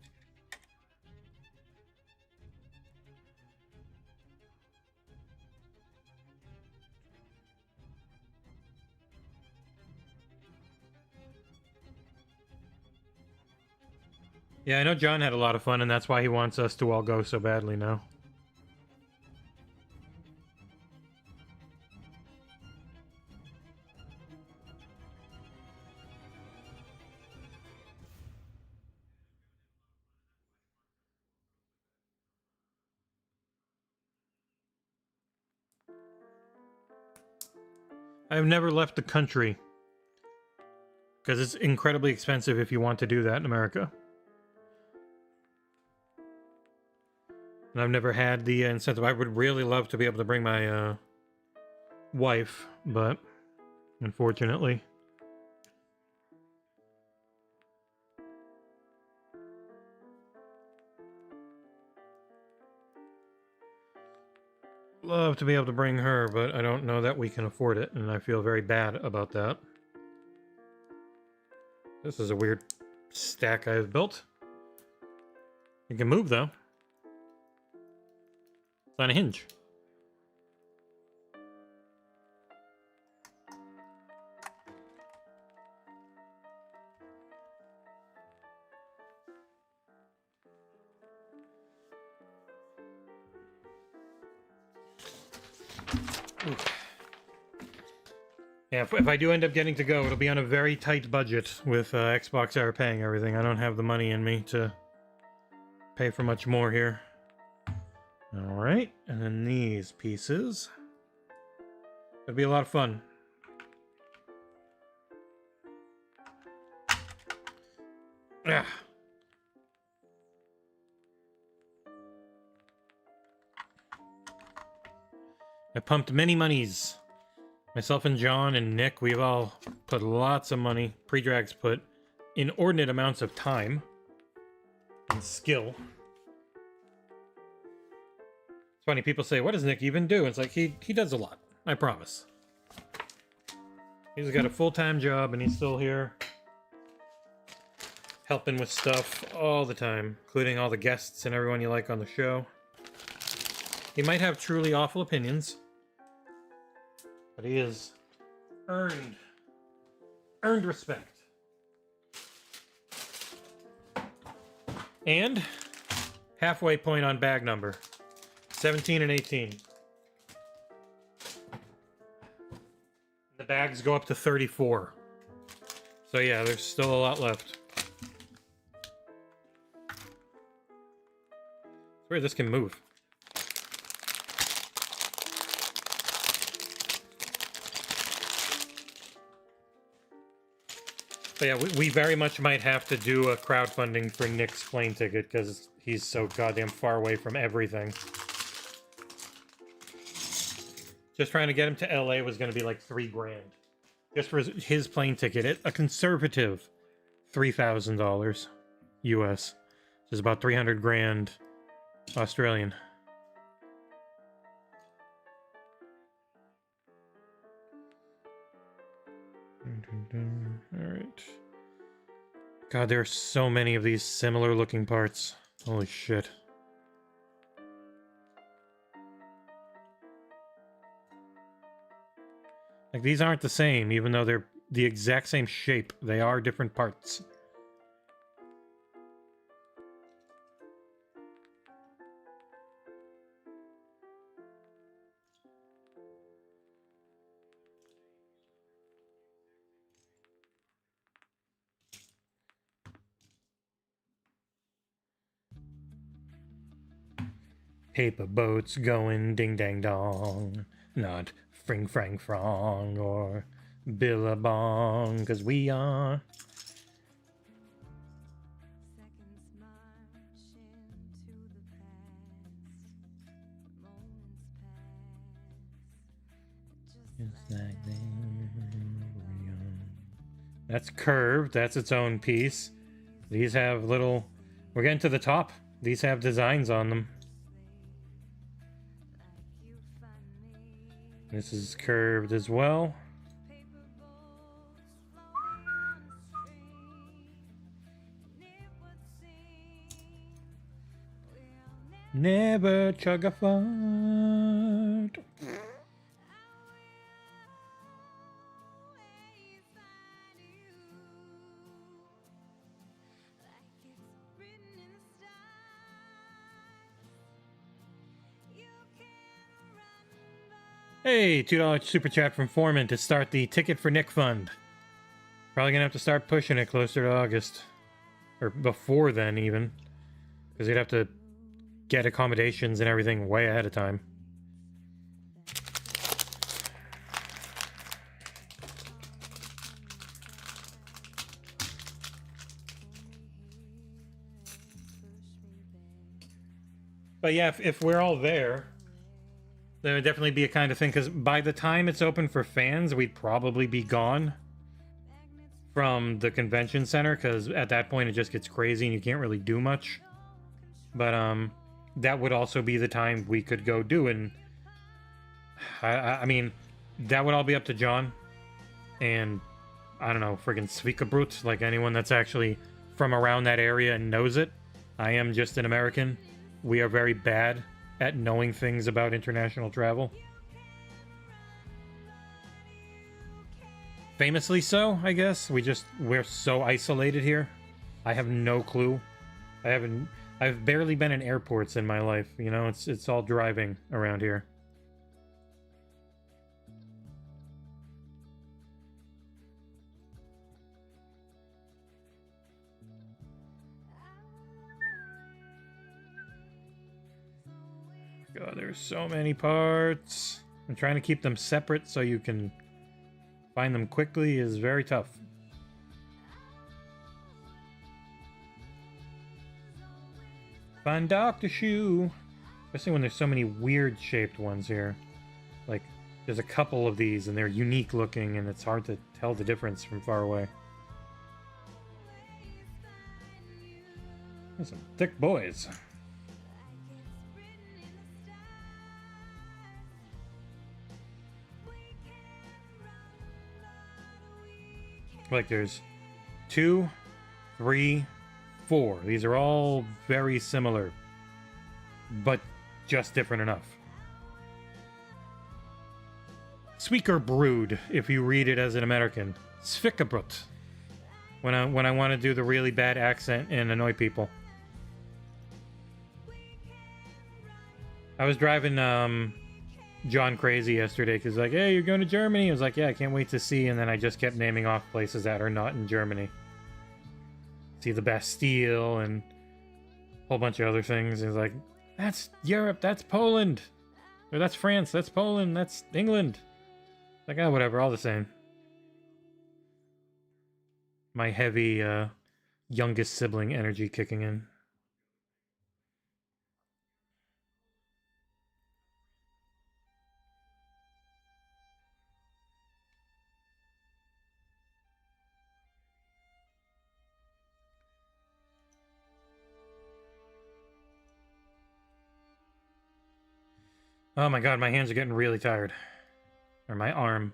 Yeah, I know John had a lot of fun, and that's why he wants us to all go so badly now. I've never left the country because it's incredibly expensive if you want to do that in America. And I've never had the incentive. I would really love to be able to bring my wife, but unfortunately. Love to be able to bring her, but I don't know that we can afford it, and I feel very bad about that. This is a weird stack I've built. It can move, though. It's on a hinge. Yeah, if I do end up getting to go, it'll be on a very tight budget with XboxEra paying everything. I don't have the money in me to pay for much more here. Alright, and then these pieces. It'll be a lot of fun. Ah. I pumped many monies. Myself and John and Nick, we've all put lots of money. Pre-Drags put inordinate amounts of time and skill. It's funny, people say, what does Nick even do? It's like, he does a lot, I promise. He's got a full-time job and he's still here helping with stuff all the time, including all the guests and everyone you like on the show. He might have truly awful opinions, but he has earned respect. And halfway point on bag number. 17 and 18. The bags go up to 34. So yeah, there's still a lot left. It's weird this can move. But yeah, we very much might have to do a crowdfunding for Nick's plane ticket because he's so goddamn far away from everything. Just trying to get him to LA was going to be like $3 grand. Just for his plane ticket, a conservative $3,000 US. Which is about 300 grand Australian. Alright. God, there are so many of these similar looking parts. Holy shit. Like, these aren't the same, even though they're the exact same shape. They are different parts. Paper boats going ding dang dong, not fring frang frong or billabong, cause we are. That's curved, that's its own piece. These have little, we're getting to the top. These have designs on them. This is curved as well. Never chug a fart. Hey, $2 super chat from Foreman to start the Ticket for Nick fund. Probably gonna have to start pushing it closer to August. Or before then, even. Because you'd have to get accommodations and everything way ahead of time. But yeah, if we're all there, there would definitely be a kind of thing, because by the time it's open for fans, we'd probably be gone from the convention center, because at that point it just gets crazy and you can't really do much. But that would also be the time we could go do, and I mean, that would all be up to John and I don't know, friggin' Svikabrut, like anyone that's actually from around that area and knows it. I am just an American. We are very bad at knowing things about international travel. Famously so, I guess. We're so isolated here. I have no clue. I've barely been in airports in my life, you know, it's all driving around here. God, there's so many parts. I'm trying to keep them separate so you can find them quickly is very tough. Find Dr. Shoe. Especially when there's so many weird shaped ones here. Like, there's a couple of these and they're unique looking and it's hard to tell the difference from far away. There's some thick boys. Like there's 2, 3, 4. These are all very similar, but just different enough. Sweeker Brood, if you read it as an American. Svikabrut. When I want to do the really bad accent and annoy people. I was driving John crazy yesterday because like, hey, you're going to Germany. I was like, yeah, I can't wait to see. And then I just kept naming off places that are not in Germany. See the Bastille and a whole bunch of other things. He's like, that's Europe, that's Poland. Or that's France, that's Poland, that's England. Like, oh, whatever, all the same. My heavy youngest sibling energy kicking in. Oh my god, my hands are getting really tired. Or my arm.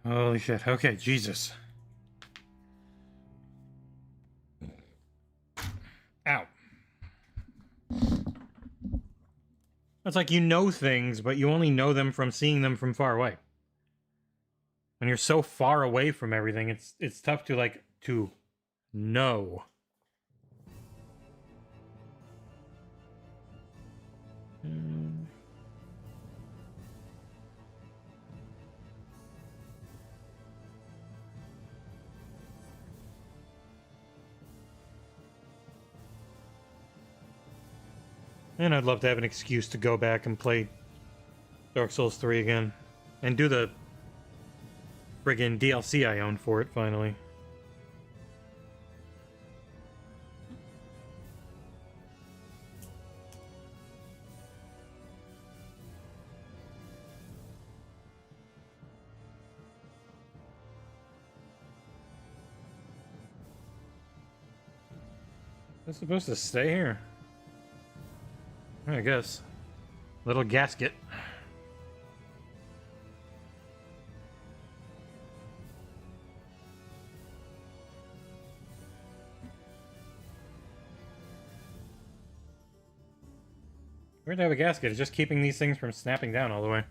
Holy shit. Okay, Jesus. Ow. It's like you know things, but you only know them from seeing them from far away. When you're so far away from everything, it's tough to know. And I'd love to have an excuse to go back and play Dark Souls 3 again. And do the friggin' DLC I own for it, finally. I'm supposed to stay here? I guess. Little gasket. Weird to have a gasket. It's just keeping these things from snapping down all the way.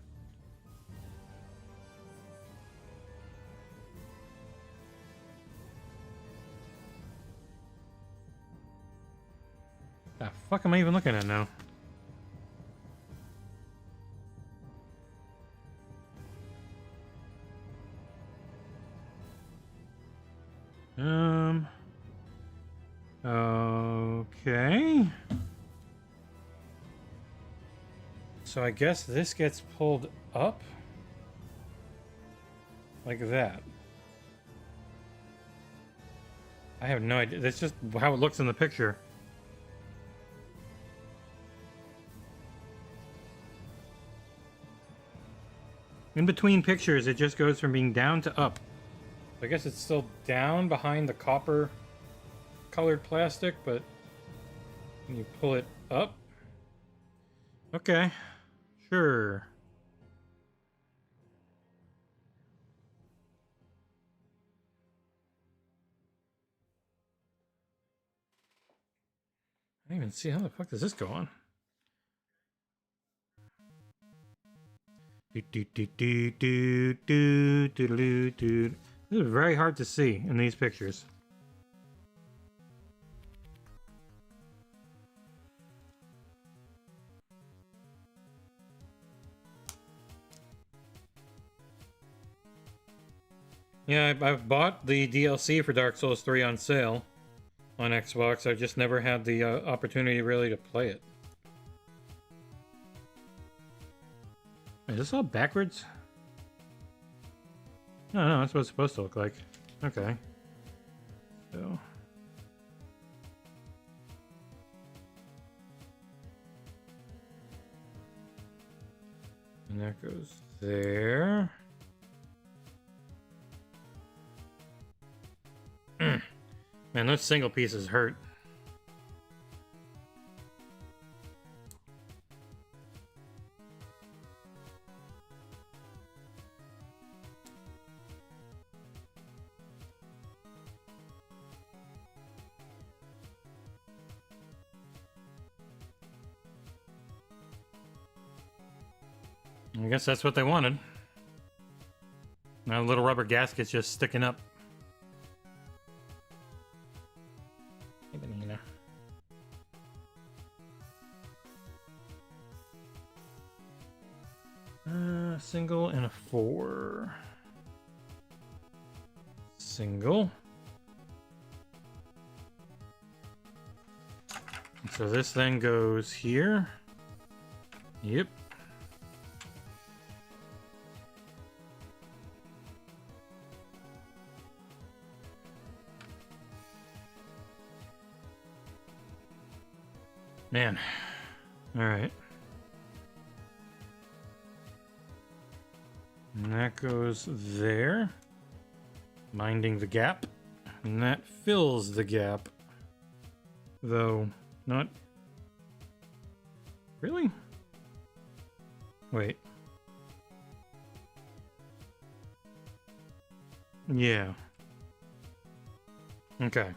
The fuck am I even looking at now? So I guess this gets pulled up like that. I have no idea. That's just how it looks in the picture. In between pictures, it just goes from being down to up. I guess it's still down behind the copper colored plastic, but when you pull it up. Okay, sure. I don't even see how the fuck does this go on. This is very hard to see in these pictures. Yeah, I've bought the DLC for Dark Souls 3 on sale on Xbox. I've just never had the opportunity really to play it. Is this all backwards? No, that's what it's supposed to look like. Okay. So. And that goes there. Man, those single pieces hurt. I guess that's what they wanted. Now the little rubber gasket's just sticking up. Single and a 4. Single. So this then goes here. Yep. Man. All right. And that goes there, minding the gap, and that fills the gap, though not really. Wait. Yeah. Okay.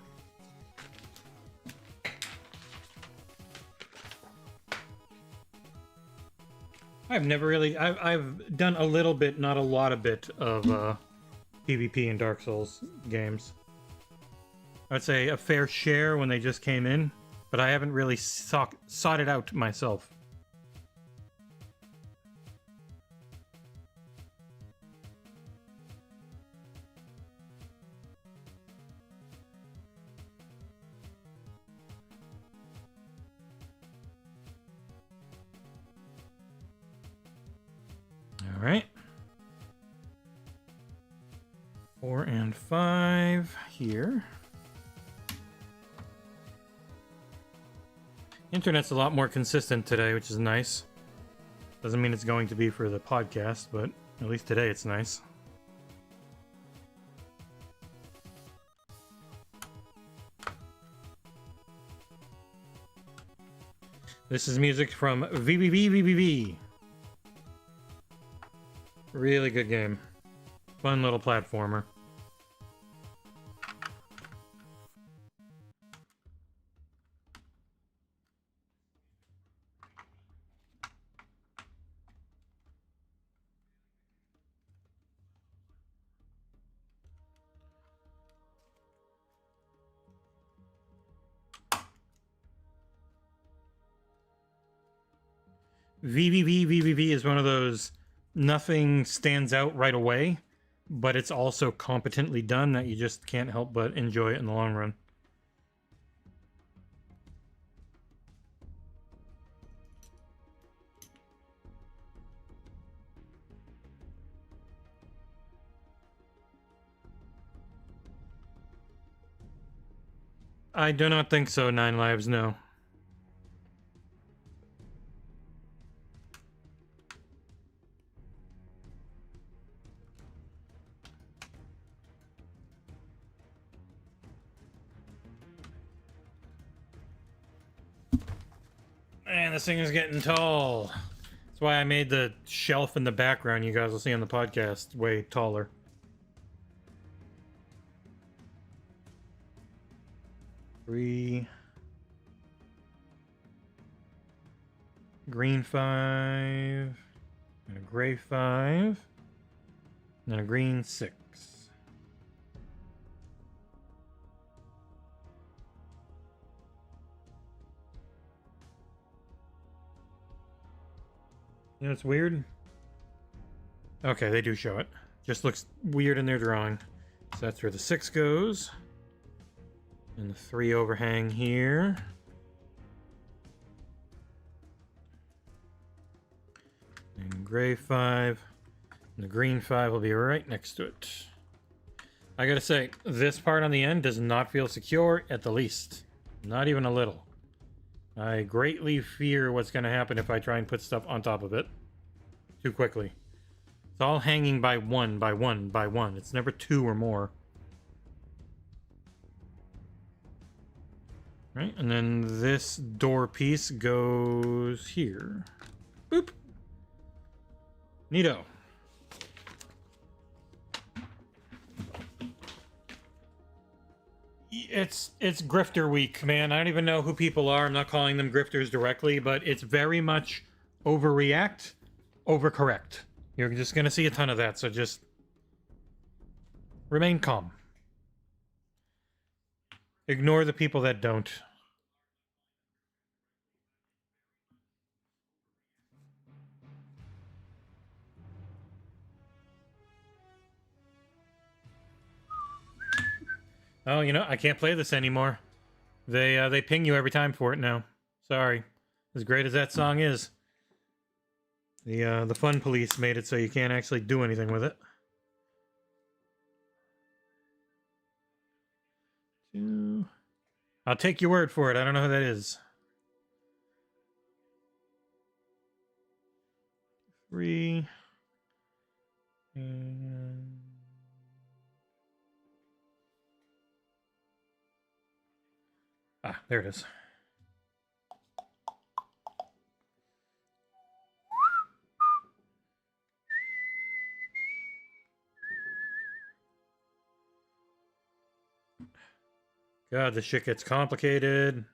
I've never really... I've done a little bit, not a lot of bit, of PvP in Dark Souls games. I'd say a fair share when they just came in, but I haven't really sought it out myself. All right. 4 and 5 here. Internet's a lot more consistent today, which is nice. Doesn't mean it's going to be for the podcast, but at least today it's nice. This is music from VVV. Really good game. Fun little platformer. VVV is one of those nothing stands out right away, but it's also competently done that you just can't help but enjoy it in the long run. I do not think so, Nine Lives, no. Man, this thing is getting tall. That's why I made the shelf in the background you guys will see on the podcast way taller. Three. Green 5. And a gray 5. And then a green 6. You know, it's weird. Okay, they do show it. Just looks weird in their drawing. So that's where the 6 goes. And the 3 overhang here. And gray 5. And the green 5 will be right next to it. I gotta say, this part on the end does not feel secure at the least. Not even a little. I greatly fear what's going to happen if I try and put stuff on top of it too quickly. It's all hanging by one, by one, by one. It's never 2 or more. Right, and then this door piece goes here. Boop. Neato. It's grifter week, man. I don't even know who people are. I'm not calling them grifters directly, but it's very much overreact, overcorrect. You're just going to see a ton of that, so just remain calm. Ignore the people that don't. Oh, you know, I can't play this anymore. They ping you every time for it now. Sorry. As great as that song is. The fun police made it so you can't actually do anything with it. I'll take your word for it. I don't know who that is. 3. And... ah, there it is. God, this shit gets complicated.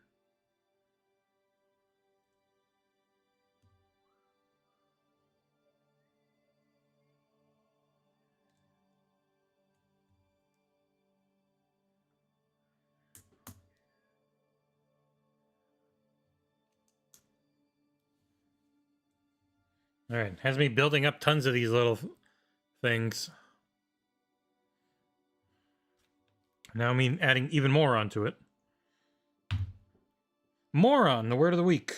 All right, has me building up tons of these little things. Now I mean adding even more onto it. Moron, the word of the week.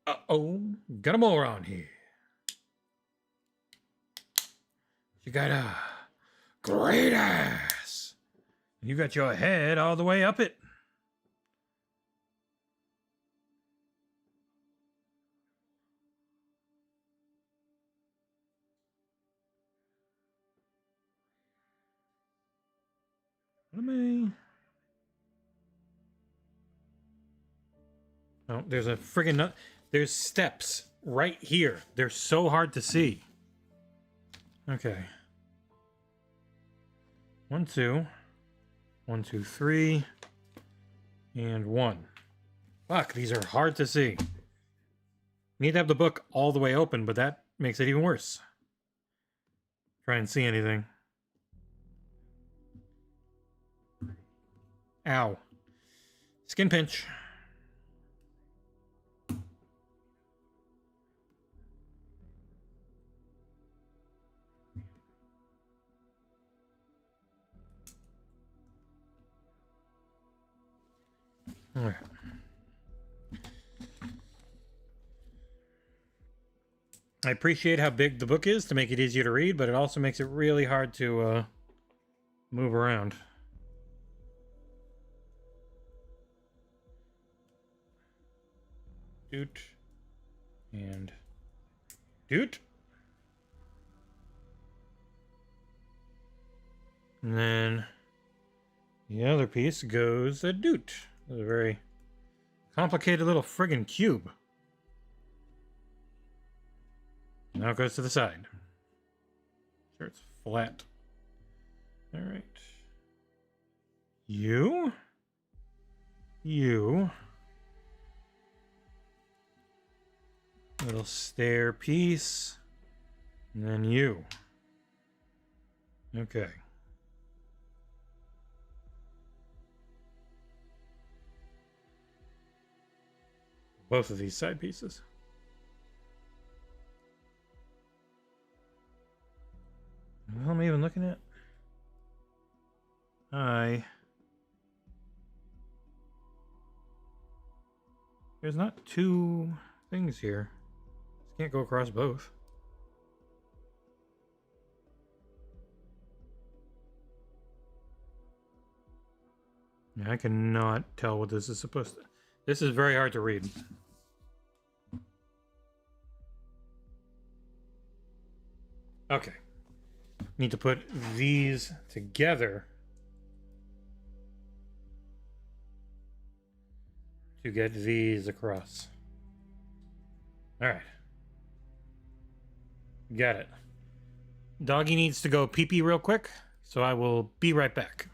Uh-oh, got a moron here. You got a great ass. You got your head all the way up it. Let me... oh, there's a friggin' there's steps right here. They're so hard to see. Okay. 1, 2. 1, 2, 3. And 1. Fuck, these are hard to see. Need to have the book all the way open, but that makes it even worse. Try and see anything. Ow. Skin pinch. All right. I appreciate how big the book is to make it easier to read, but it also makes it really hard to move around. Doot. And doot. And then the other piece goes a doot. It's a very complicated little friggin' cube. Now it goes to the side. Sure, it's flat. All right. You. Little stair piece. And then you. Okay. Both of these side pieces. What the hell am I even looking at? There's not two things here. Just can't go across both. I cannot tell what this is supposed to... This is very hard to read. Okay. Need to put these together to get these across. All right. Got it. Doggy needs to go pee-pee real quick, so I will be right back.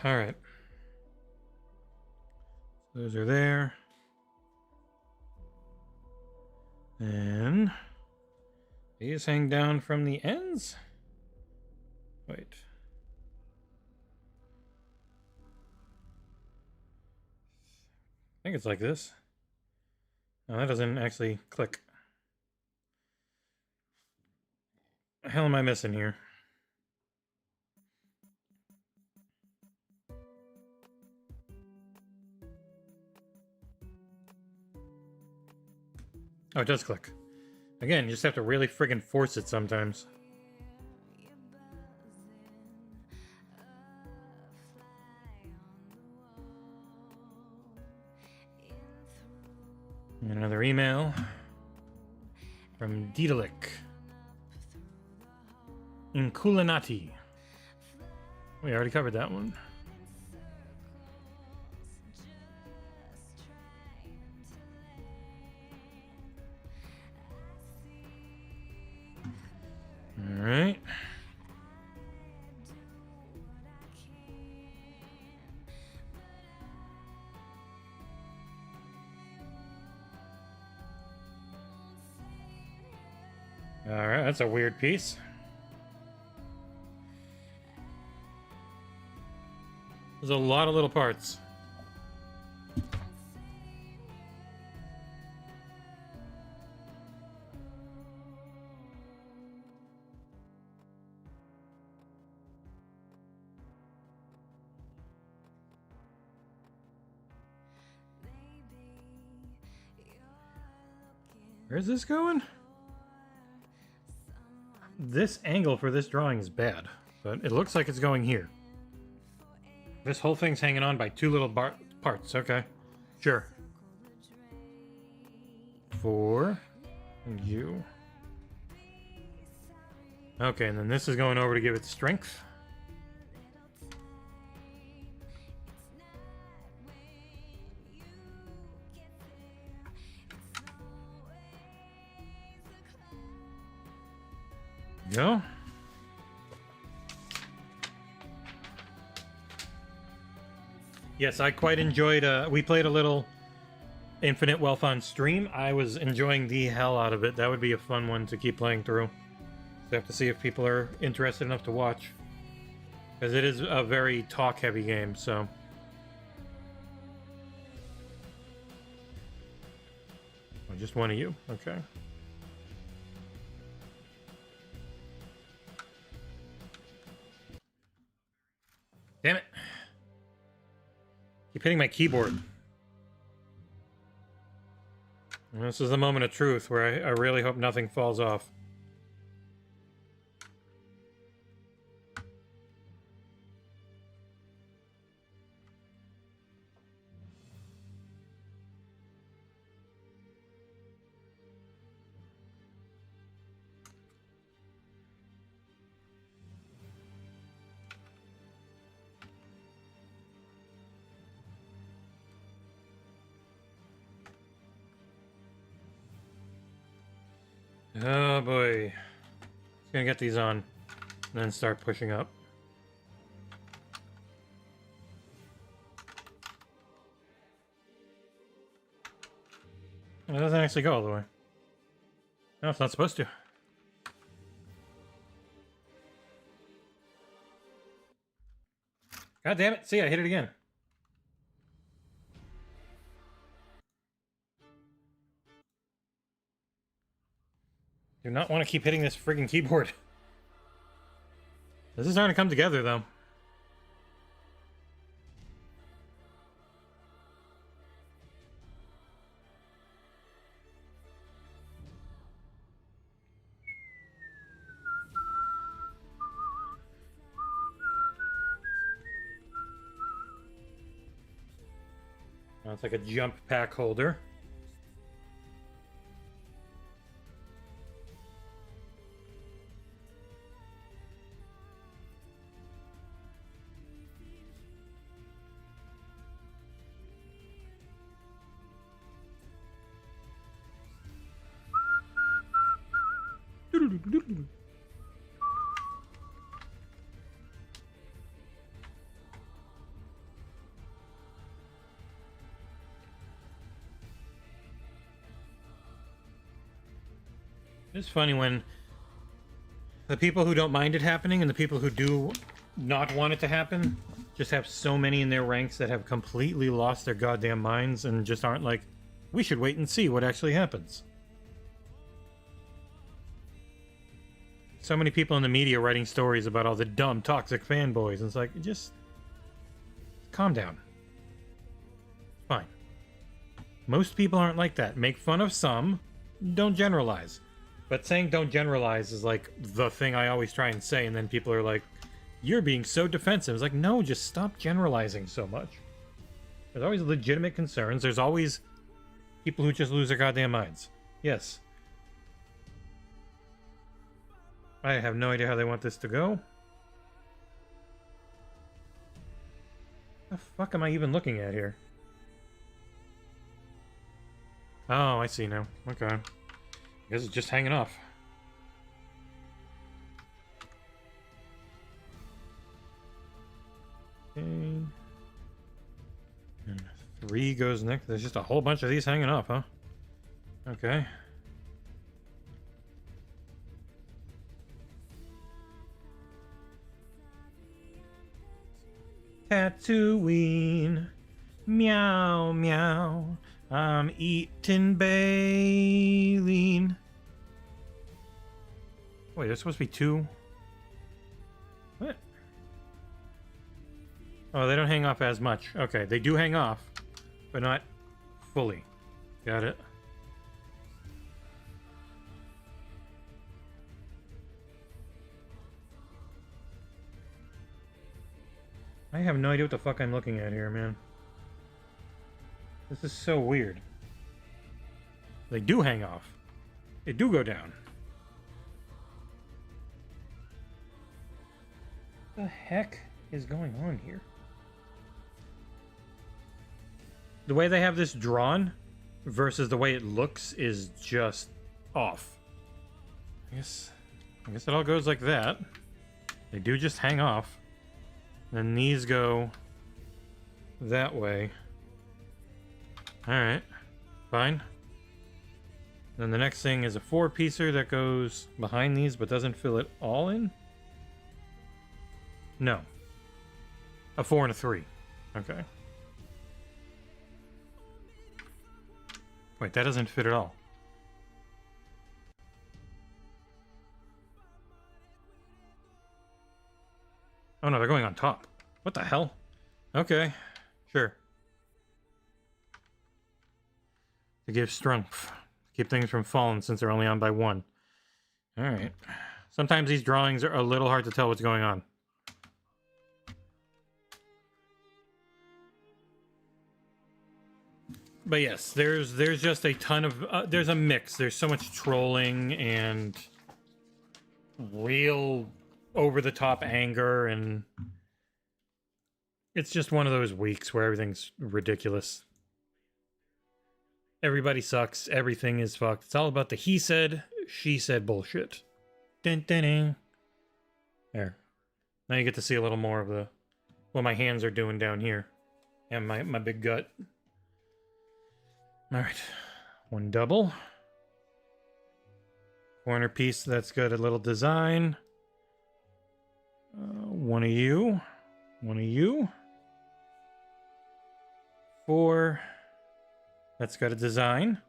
All right. Those are there. And these hang down from the ends? Wait. I think it's like this. No, that doesn't actually click. What the hell am I missing here? Oh, it does click. Again, you just have to really friggin' force it sometimes. Another email from Dedalic. Inculinati. We already covered that one. All right. All right, that's a weird piece. There's a lot of little parts. Where's this going? This angle for this drawing is bad, but it looks like it's going here. This whole thing's hanging on by two little parts. Okay, sure. 4 and you. Okay, and then this is going over to give it strength. Go. Yes, I quite enjoyed. We played a little Infinite Wealth on stream. I was enjoying the hell out of it. That would be a fun one to keep playing through. So I have to see if people are interested enough to watch, because it is a very talk-heavy game. So. Oh, just one of you. Okay. Damn it. Keep hitting my keyboard. And this is the moment of truth where I really hope nothing falls off. Oh boy. Just gonna get these on and then start pushing up. It doesn't actually go all the way. No, it's not supposed to. God damn it. See, I hit it again. Do not want to keep hitting this friggin' keyboard. This is starting to come together, though. Oh, it's like a jump pack holder. It's funny when the people who don't mind it happening and the people who do not want it to happen just have so many in their ranks that have completely lost their goddamn minds and just aren't like, we should wait and see what actually happens. So many people in the media writing stories about all the dumb, toxic fanboys, and it's like, just calm down. Fine. Most people aren't like that. Make fun of some, don't generalize. But saying don't generalize is like the thing I always try and say, and then people are like, you're being so defensive. It's like, no, just stop generalizing so much. There's always legitimate concerns. There's always people who just lose their goddamn minds. Yes. I have no idea how they want this to go. The fuck am I even looking at here? Oh, I see now. Okay. I guess it's just hanging off. Okay. And 3 goes next. There's just a whole bunch of these hanging off, huh? Okay. Tatooine. Meow, meow. I'm eating baleen. Wait, there's supposed to be 2? What? Oh, they don't hang off as much. Okay, they do hang off, but not fully. Got it. I have no idea what the fuck I'm looking at here, man. This is so weird. They do hang off. They do go down. What the heck is going on here? The way they have this drawn versus the way it looks is just off. I guess I guess it all goes like that. They do just hang off. Then these go that way. Alright, fine. Then the next thing is a 4-piecer that goes behind these but doesn't fill it all in? No. A 4 and a 3. Okay. Wait, that doesn't fit at all. Oh no, they're going on top. What the hell? Okay, sure. To give strength. Keep things from falling since they're only on by 1. Alright. Sometimes these drawings are a little hard to tell what's going on. But yes, there's just a ton of... there's a mix. There's so much trolling and real over-the-top anger, and it's just one of those weeks where everything's ridiculous. Everybody sucks. Everything is fucked. It's all about the he said, she said bullshit. Dun, dun, dun. There. Now you get to see a little more of the what my hands are doing down here. And my big gut. Alright. 1 double. Corner piece that's got a little design. 1 of you. 1 of you. 4... that's got a design.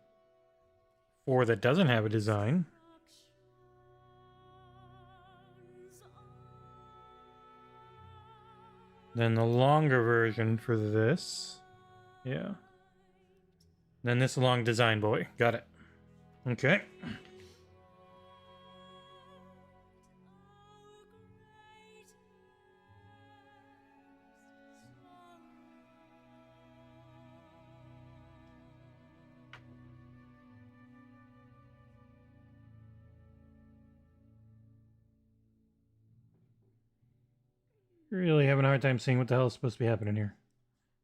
4 that doesn't have a design. Then the longer version for this. Yeah. Then this long design boy. Got it. Okay. Really having a hard time seeing what the hell is supposed to be happening here.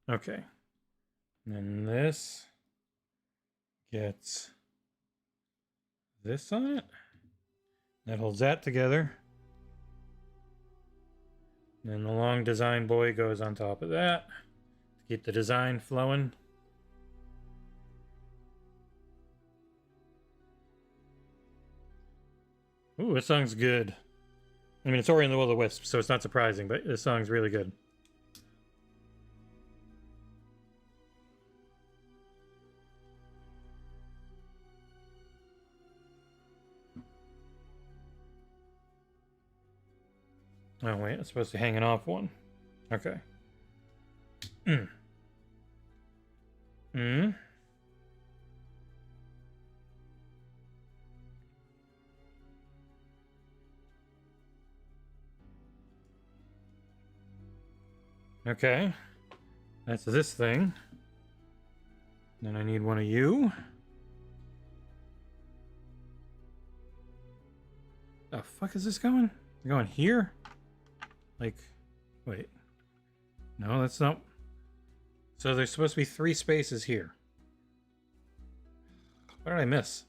Okay. And then this gets this on it. That holds that together. And then the long design boy goes on top of that to keep the design flowing. Ooh, this song's good. I mean, it's Ori and the Will-O-Wisp, so it's not surprising, but this song's really good. Oh, wait, it's supposed to hang an off one. Okay. Okay. That's this thing. Then I need 1 of you. The fuck is this going? Going here? Like, wait. No, that's not. So there's supposed to be 3 spaces here. What did I miss?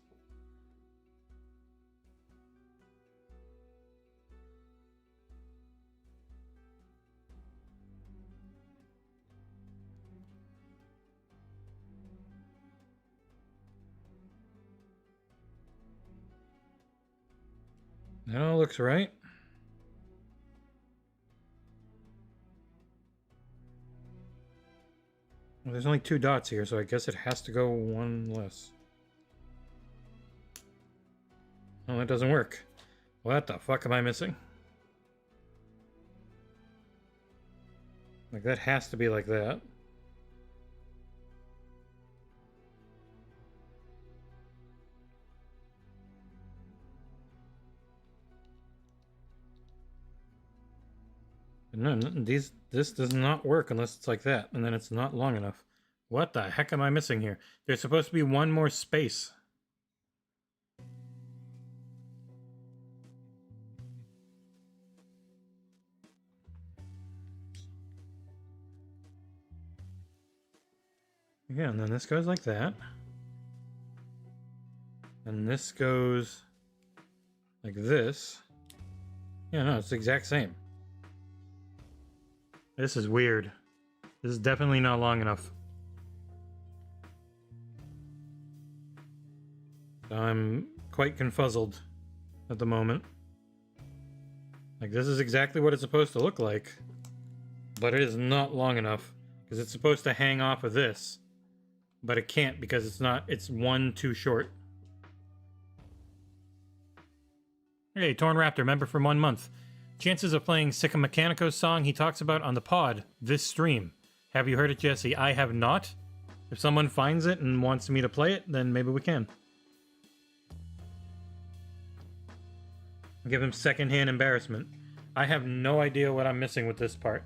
That all looks right. Well, there's only 2 dots here, so I guess it has to go 1 less. Oh, that doesn't work. What the fuck am I missing? Like, that has to be like that. No, this does not work unless it's like that, and then it's not long enough. What the heck am I missing here? There's supposed to be 1 more space. Yeah, and then this goes like that. And this goes like this. Yeah, no, it's the exact same. This is weird. This is definitely not long enough. So I'm quite confuzzled at the moment. Like, this is exactly what it's supposed to look like, but it is not long enough because it's supposed to hang off of this, but it can't because it's one too short. Hey, Torn Raptor, member for 1 month. Chances of playing Sicka Mechanico's song he talks about on the pod this stream. Have you heard it, Jesse? I have not. If someone finds it and wants me to play it, then maybe we can. Give him secondhand embarrassment. I have no idea what I'm missing with this part.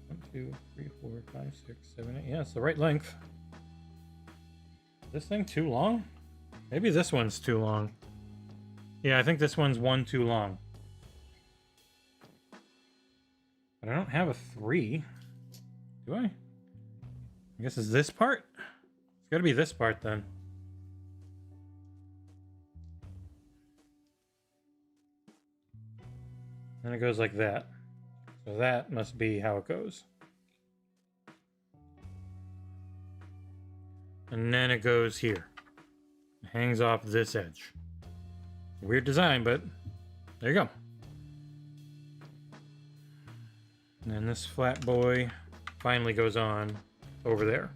One, 2, 3, 4, 5, 6, 7, 8. Yeah, it's the right length. Is this thing too long? Maybe this one's too long. Yeah, I think this one's one too long. But I don't have a 3. Do I? I guess it's this part? It's gotta be this part then. Then it goes like that. So that must be how it goes. And then it goes here. It hangs off this edge. Weird design, but there you go. And then this flat boy finally goes on over there.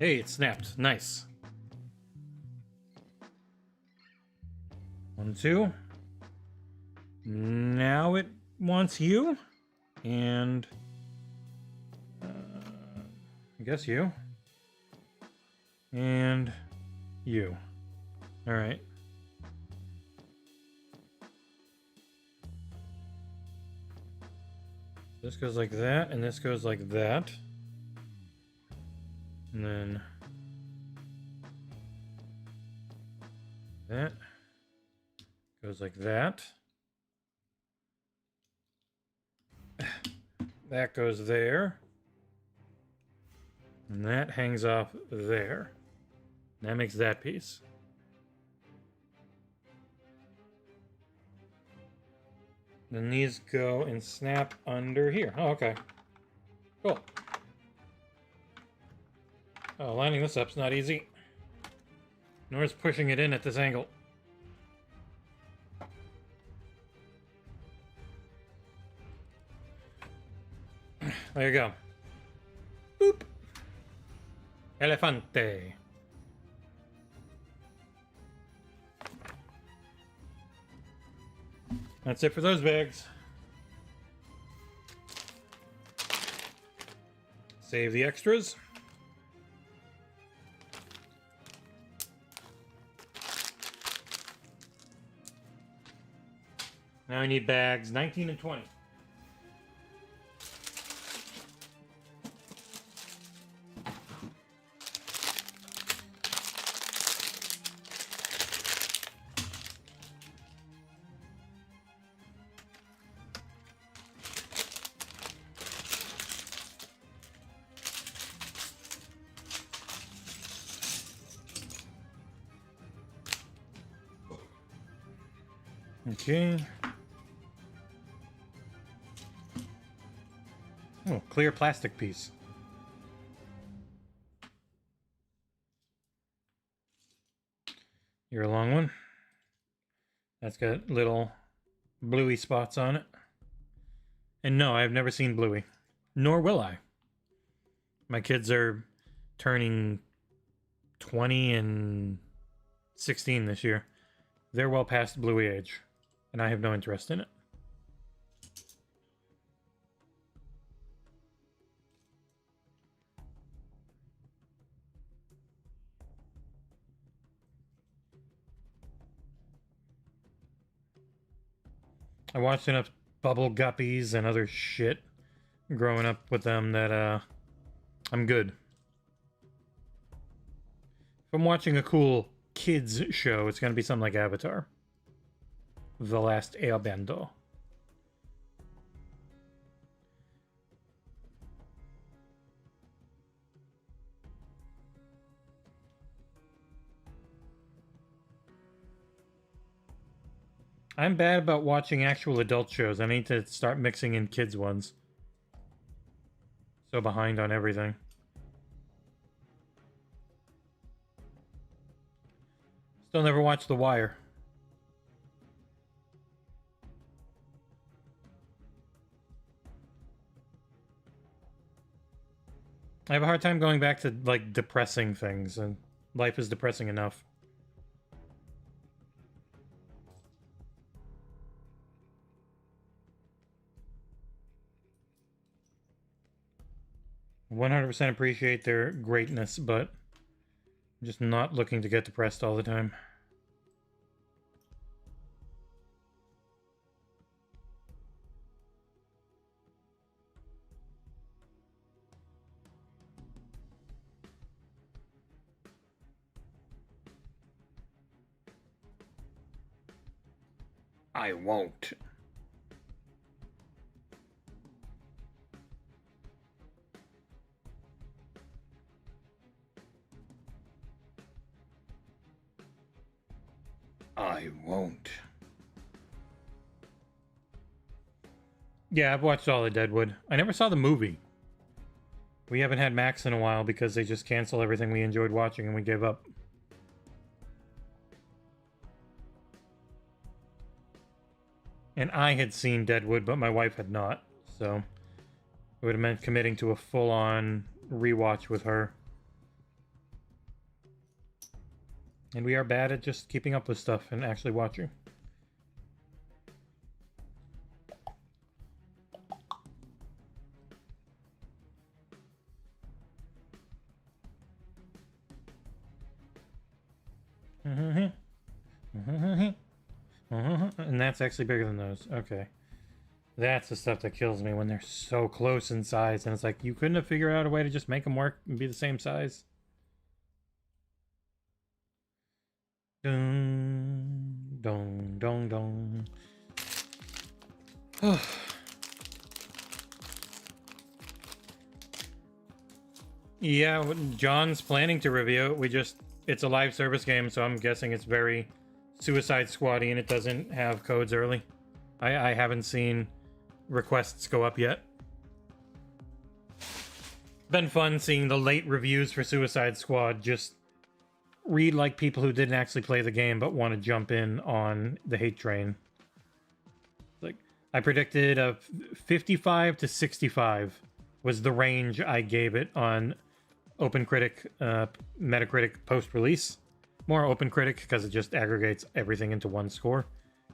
Hey, it snapped. Nice. 1, 2. Now it wants you. And I guess you. And you. All right. This goes like that, and this goes like that. And then that goes like that. That goes there. And that hangs off there. That makes that piece. Then these go and snap under here. Oh, okay. Cool. Oh, lining this up's not easy. Nor is pushing it in at this angle. There you go. Boop. Elefante. That's it for those bags. Save the extras. Now I need bags 19 and 20. Okay. Oh, clear plastic piece. You're a long one. That's got little bluey spots on it. And no, I've never seen Bluey. Nor will I. My kids are turning 20 and 16 this year. They're well past Bluey age. And I have no interest in it. I watched enough Bubble Guppies and other shit growing up with them that I'm good. If I'm watching a cool kids show, it's gonna be something like Avatar. The Last Airbender. I'm bad about watching actual adult shows. I need to start mixing in kids ones. So behind on everything. Still never watched The Wire. I have a hard time going back to, like, depressing things, and life is depressing enough. I 100% appreciate their greatness, but I'm just not looking to get depressed all the time. I won't. I won't. Yeah, I've watched all of Deadwood. I never saw the movie. We haven't had Max in a while because they just cancel everything we enjoyed watching and we gave up. And I had seen Deadwood, but my wife had not, so it would have meant committing to a full-on rewatch with her. And we are bad at just keeping up with stuff and actually watching. And that's actually bigger than those. Okay. That's the stuff that kills me when they're so close in size. And it's like, you couldn't have figured out a way to just make them work and be the same size. Dun, dun, dun, dun. Yeah, John's planning to review it. It's a live service game, so I'm guessing it's very Suicide Squad-y and it doesn't have codes early. I haven't seen requests go up yet. Been fun seeing the late reviews for Suicide Squad just read like people who didn't actually play the game but want to jump in on the hate train. Like, I predicted a 55 to 65 was the range I gave it on OpenCritic, Metacritic post-release. More OpenCritic because it just aggregates everything into one score.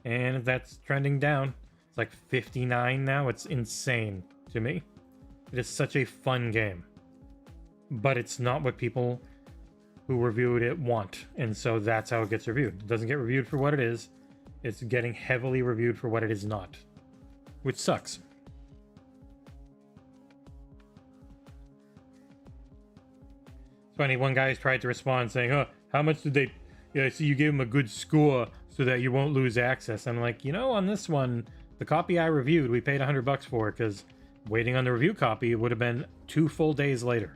And that's trending down. It's like 59 now. It's insane to me. It is such a fun game. But it's not what people who reviewed it want. And so that's how it gets reviewed. It doesn't get reviewed for what it is. It's getting heavily reviewed for what it is not. Which sucks. It's funny, one guy's tried to respond saying, oh, how much did they... Yeah, so you gave him a good score so that you won't lose access. I'm like, you know, on this one, the copy I reviewed, we paid $100 for it because waiting on the review copy would have been 2 full days later.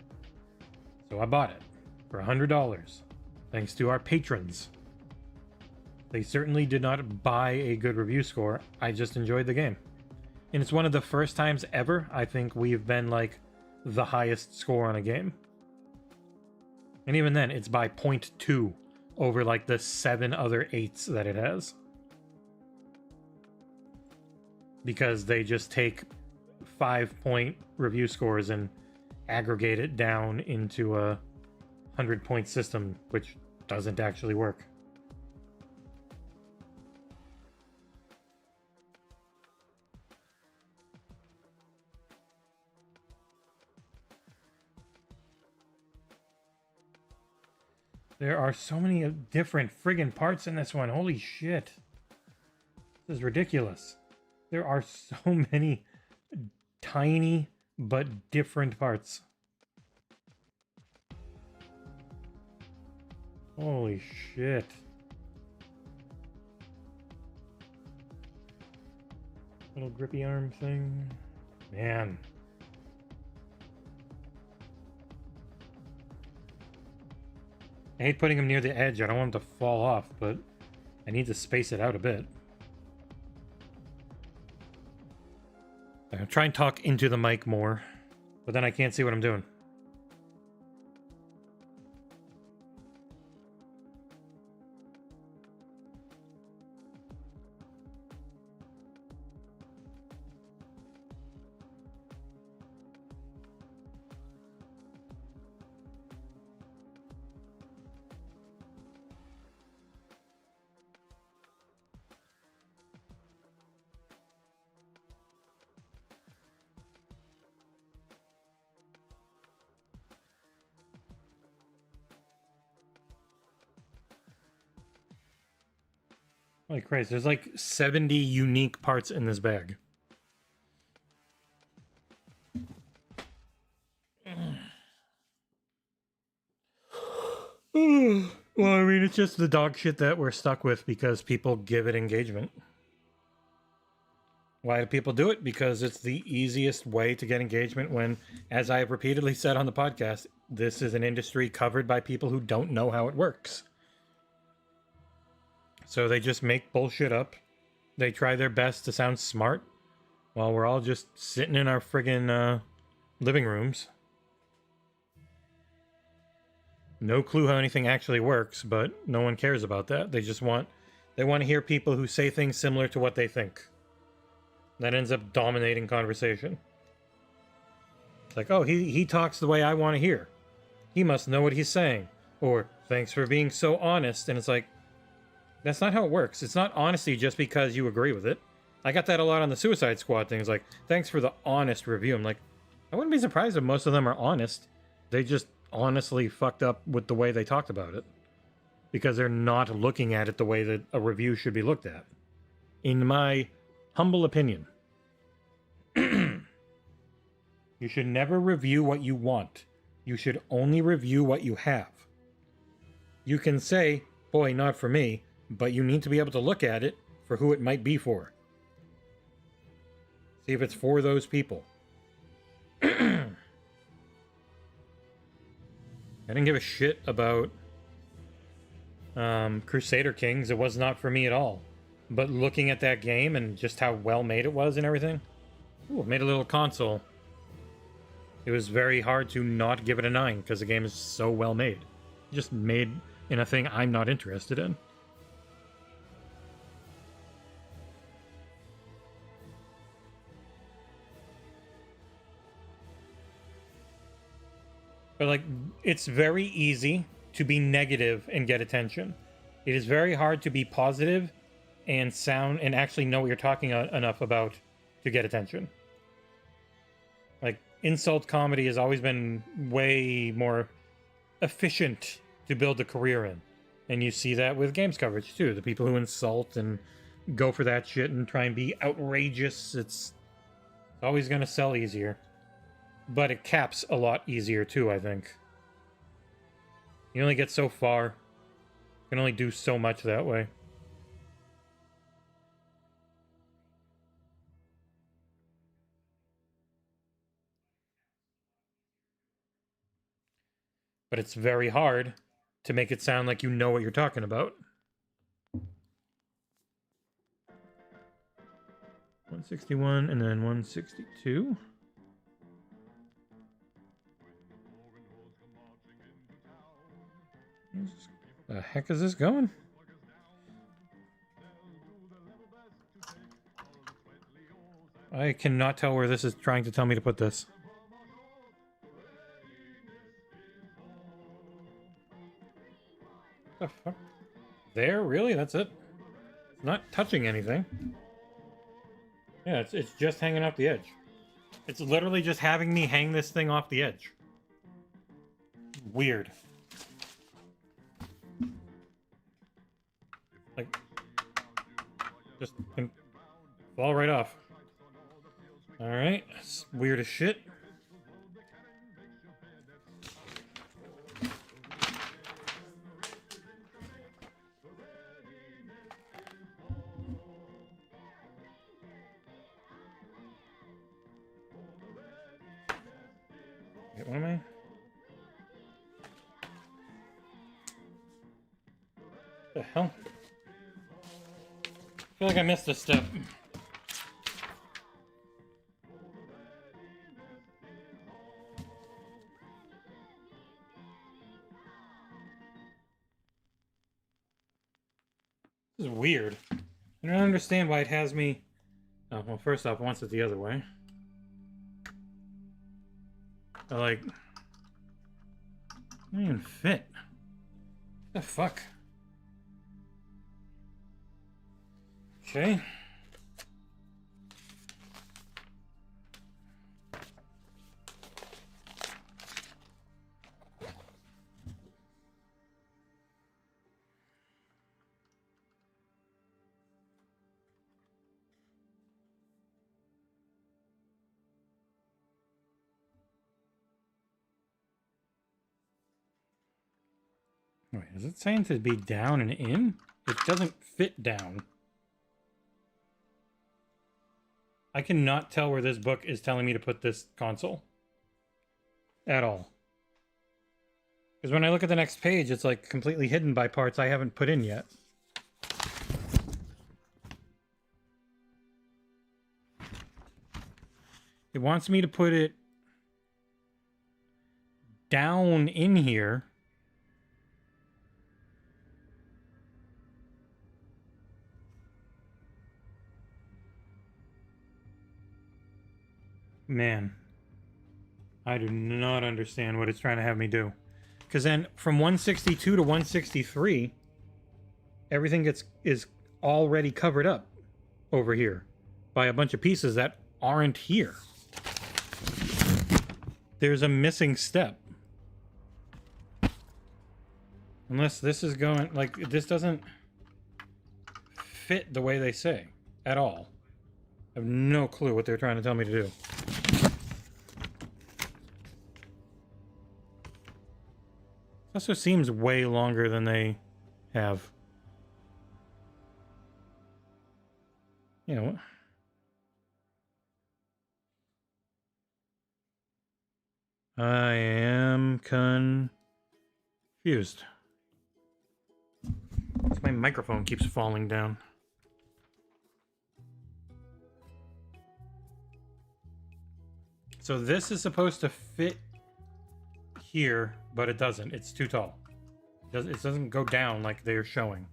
So I bought it for $100, thanks to our patrons. They certainly did not buy a good review score. I just enjoyed the game. And it's one of the first times ever I think we've been like the highest score on a game. And even then, it's by 0.2 over like the 7 other 8s that it has. Because they just take 5-point review scores and aggregate it down into a 100-point system, which doesn't actually work. There are so many different friggin' parts in this one. Holy shit. This is ridiculous. There are so many tiny but different parts. Holy shit. Little grippy arm thing. Man. I hate putting him near the edge. I don't want him to fall off, but I need to space it out a bit. I'll try and talk into the mic more, but then I can't see what I'm doing. Holy Christ, there's like 70 unique parts in this bag. Well, I mean, it's just the dog shit that we're stuck with because people give it engagement. Why do people do it? Because it's the easiest way to get engagement when, as I have repeatedly said on the podcast, this is an industry covered by people who don't know how it works. So they just make bullshit up. They try their best to sound smart while we're all just sitting in our friggin' living rooms. No clue how anything actually works, but no one cares about that. They want to hear people who say things similar to what they think. That ends up dominating conversation. It's like, oh, he talks the way I want to hear. He must know what he's saying. Or, thanks for being so honest. And it's like, that's not how it works. It's not honesty just because you agree with it. I got that a lot on the Suicide Squad thing. It's like, thanks for the honest review. I'm like, I wouldn't be surprised if most of them are honest. They just honestly fucked up with the way they talked about it. Because they're not looking at it the way that a review should be looked at. In my humble opinion. You should never review what you want. You should only review what you have. You can say, boy, not for me, but you need to be able to look at it for who it might be for. See if it's for those people. I didn't give a shit about Crusader Kings. It was not for me at all. But looking at that game and just how well made it was and everything. Ooh, it made a little console. It was very hard to not give it a 9 because the game is so well made. Just made in a thing I'm not interested in. But like, it's very easy to be negative and get attention. It is very hard to be positive and sound and actually know what you're talking enough about to get attention. Like, insult comedy has always been way more efficient to build a career in. And you see that with games coverage too. The people who insult and go for that shit and try and be outrageous, it's always going to sell easier. But it caps a lot easier too, I think. You only get so far. You can only do so much that way. But it's very hard to make it sound like you know what you're talking about. 161 and then 162. The heck is this going? I cannot tell where this is trying to tell me to put this. The fuck? There? Really? That's it? It's not touching anything. Yeah, it's just hanging off the edge. It's literally just having me hang this thing off the edge. Weird. Like, just can fall right off. Alright, it's weird as shit. Wait, what am I? What the hell? I feel like I missed a step. This is weird. I don't understand why it has me... Oh, well, first off, it wants it the other way. I like... It don't even fit. What the fuck? Okay. Wait, is it saying to be down and in? It doesn't fit down. I cannot tell where this book is telling me to put this console. At all. Because when I look at the next page, it's like completely hidden by parts I haven't put in yet. It wants me to put it down in here. Man, I do not understand what it's trying to have me do. Because then from 162 to 163, everything is already covered up over here by a bunch of pieces that aren't here. There's a missing step. Unless this is going, like, this doesn't fit the way they say at all. I have no clue what they're trying to tell me to do. Also seems way longer than they have. You know. I am confused. My microphone keeps falling down. So this is supposed to fit here, but it doesn't. It's too tall. It doesn't go down like they're showing.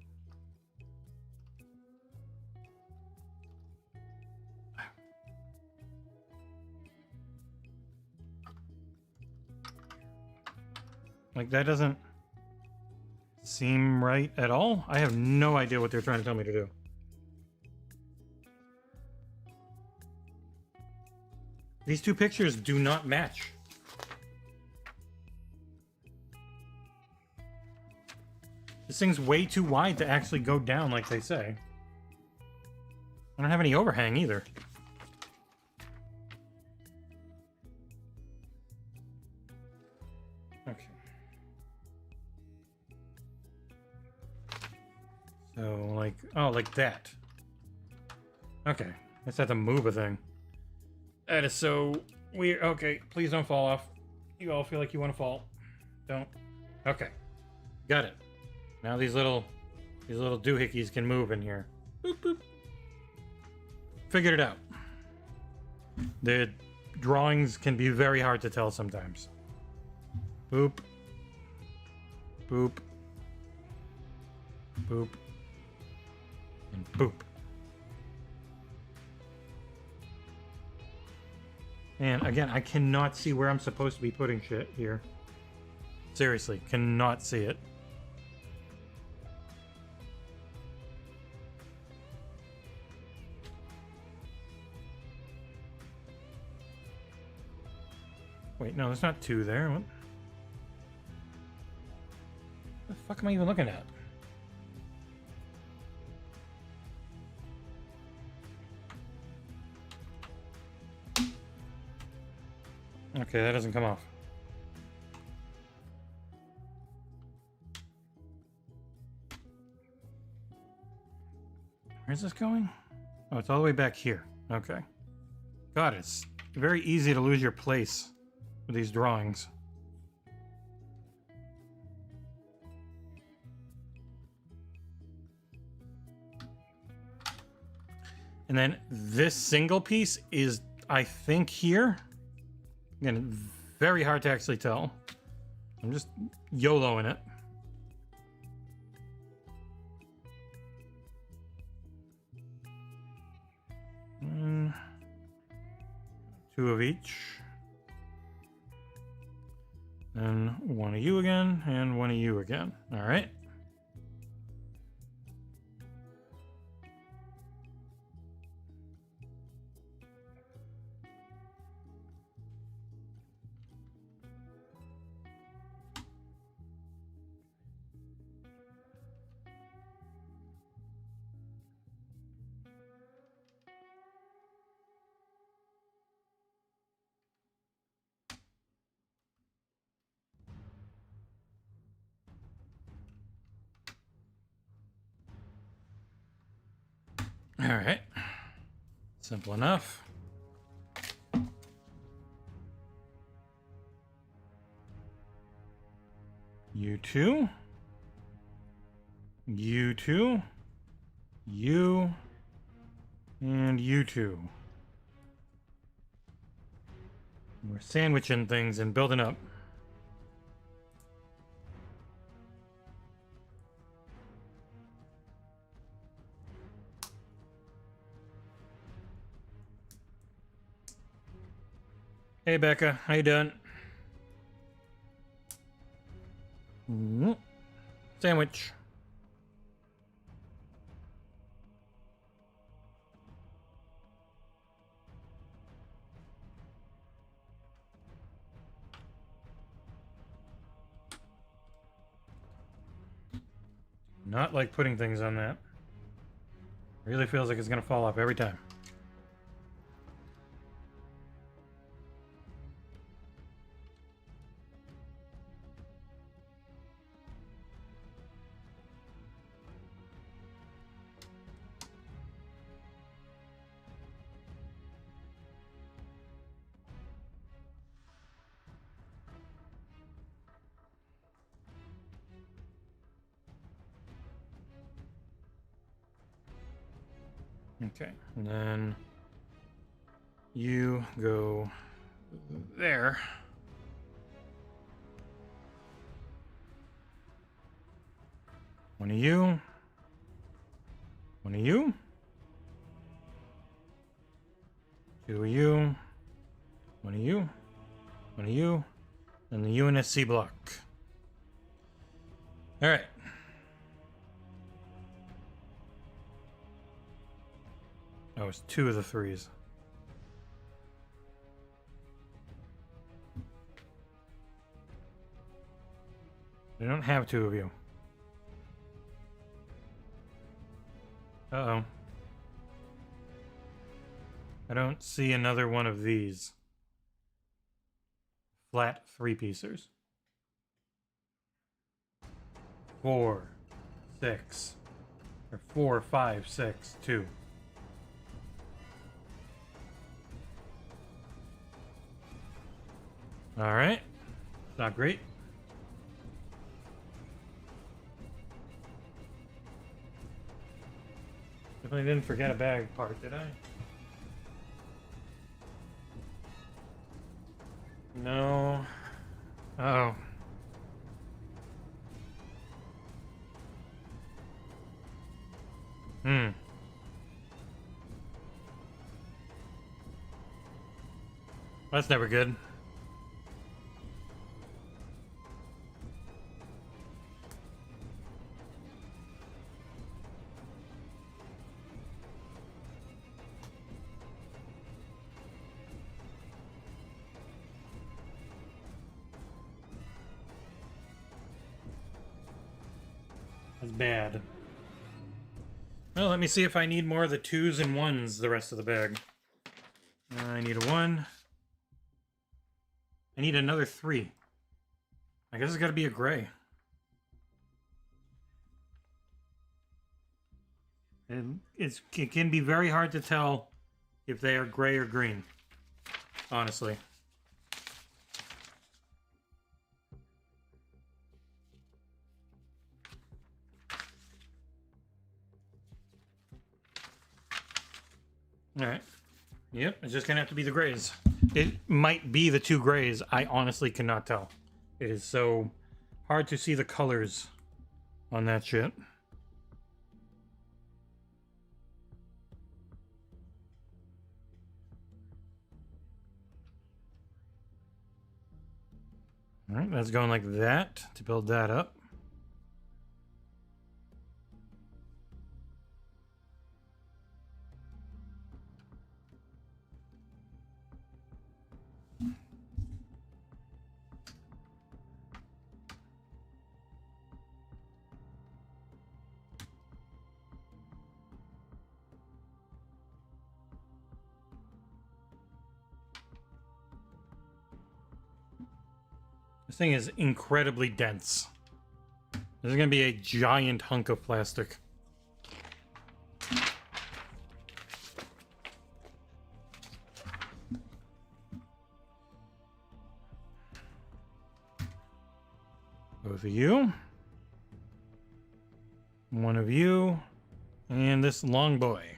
Like, that doesn't seem right at all. I have no idea what they're trying to tell me to do. These two pictures do not match. This thing's way too wide to actually go down like they say. I don't have any overhang either. Okay. So, like, oh, like that. Okay. I just have to move a thing. That is so weird. Okay, please don't fall off. You all feel like you want to fall. Don't. Okay. Got it. Now these little doohickeys can move in here. Boop, boop. Figured it out. The drawings can be very hard to tell sometimes. Boop. Boop. Boop. And boop. And again, I cannot see where I'm supposed to be putting shit here. Seriously, cannot see it. Wait, no, there's not two there. What the fuck am I even looking at? Okay, that doesn't come off. Where's this going? Oh, it's all the way back here. Okay. God, it's very easy to lose your place with these drawings. And then this single piece is, I think, here. Again, very hard to actually tell. I'm just YOLOing it. 2 of each. Then 1 of you again, and 1 of you again. All right. All right. Simple enough. You two. You two. You. And you two. We're sandwiching things and building up. Hey Becca, how you doing? Sandwich. Not like putting things on that. Really feels like it's gonna fall off every time. Okay, and then you go there. One of you. One of you. 2 of you. One of you. One of you. And the UNSC block. All right. Oh, it's 2 of the 3s. I don't have 2 of you. Uh-oh. I don't see another one of these. Flat 3-piecers. 4, 6. Or 4, 5, 6, 2. All right. Not great. Definitely didn't forget a bag part, did I? No. Oh. That's never good. That's bad. Well, let me see if I need more of the 2s and 1s the rest of the bag. I need a 1. I need another 3. I guess it's got to be a gray. And it can be very hard to tell if they are gray or green, honestly. All right. Yep, it's just gonna have to be the grays. It might be the 2 grays. I honestly cannot tell. It is so hard to see the colors on that shit. All right, that's going like that to build that up. This thing is incredibly dense. This is going to be a giant hunk of plastic. Both of you. One of you. And this long boy.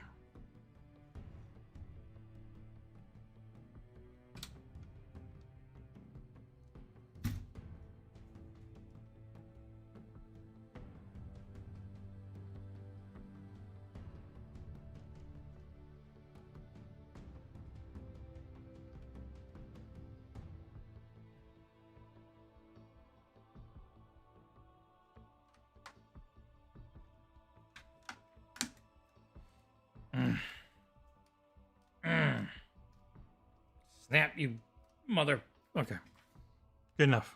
Snap, you mother... Okay. Good enough.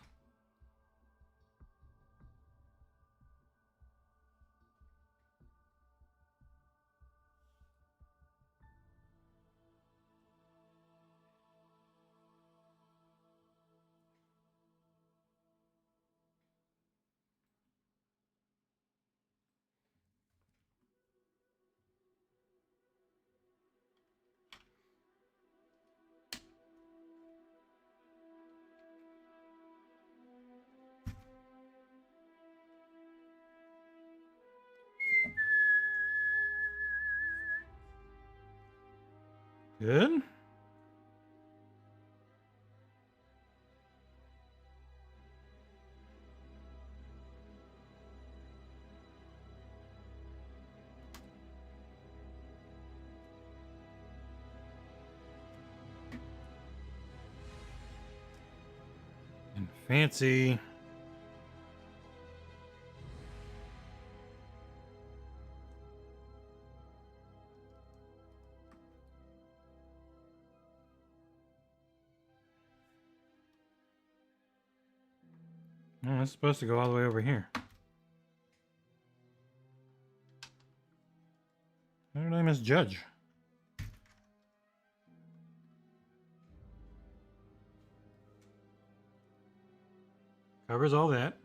Good. And fancy. Oh, it's supposed to go all the way over here. How did I misjudge? Covers all that.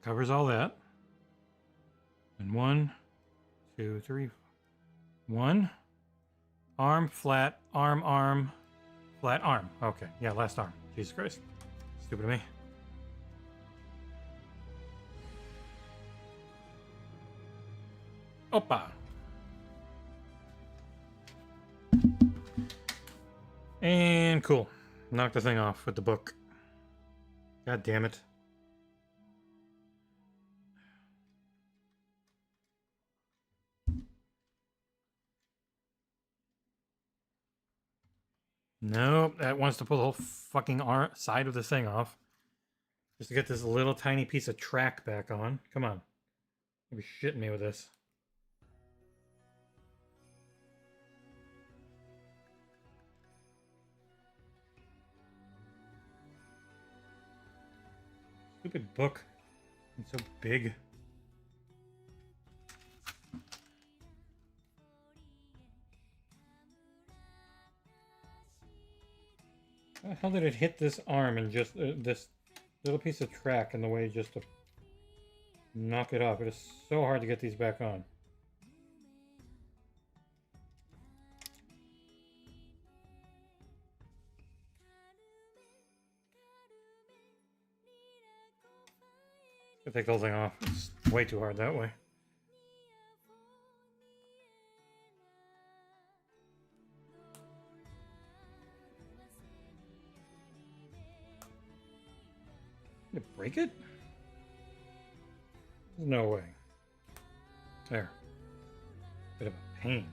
Covers all that. And 1, 2, 3. 1. Arm, flat, arm, flat, arm. Okay, yeah, last arm. Jesus Christ. Stupid of me. Opa. And cool. Knock the thing off with the book. God damn it. Nope, that wants to pull the whole fucking side of the thing off. Just to get this little tiny piece of track back on. Come on. You'll be shitting me with this. Stupid book. It's so big. How the hell did it hit this arm and just this little piece of track in the way just to knock it off? It is so hard to get these back on. I'll take the whole thing off. It's way too hard that way. You break it? There's no way. There. Bit of a pain.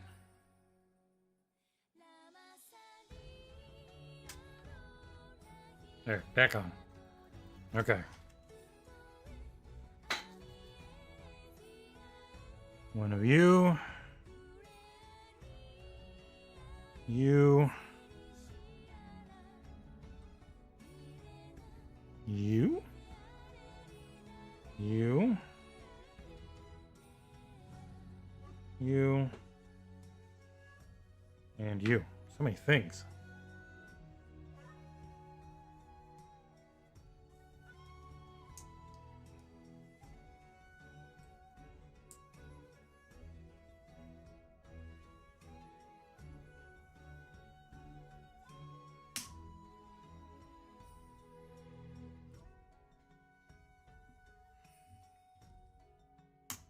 There, back on. Okay. One of you. You. You. You. You. And you. So many things.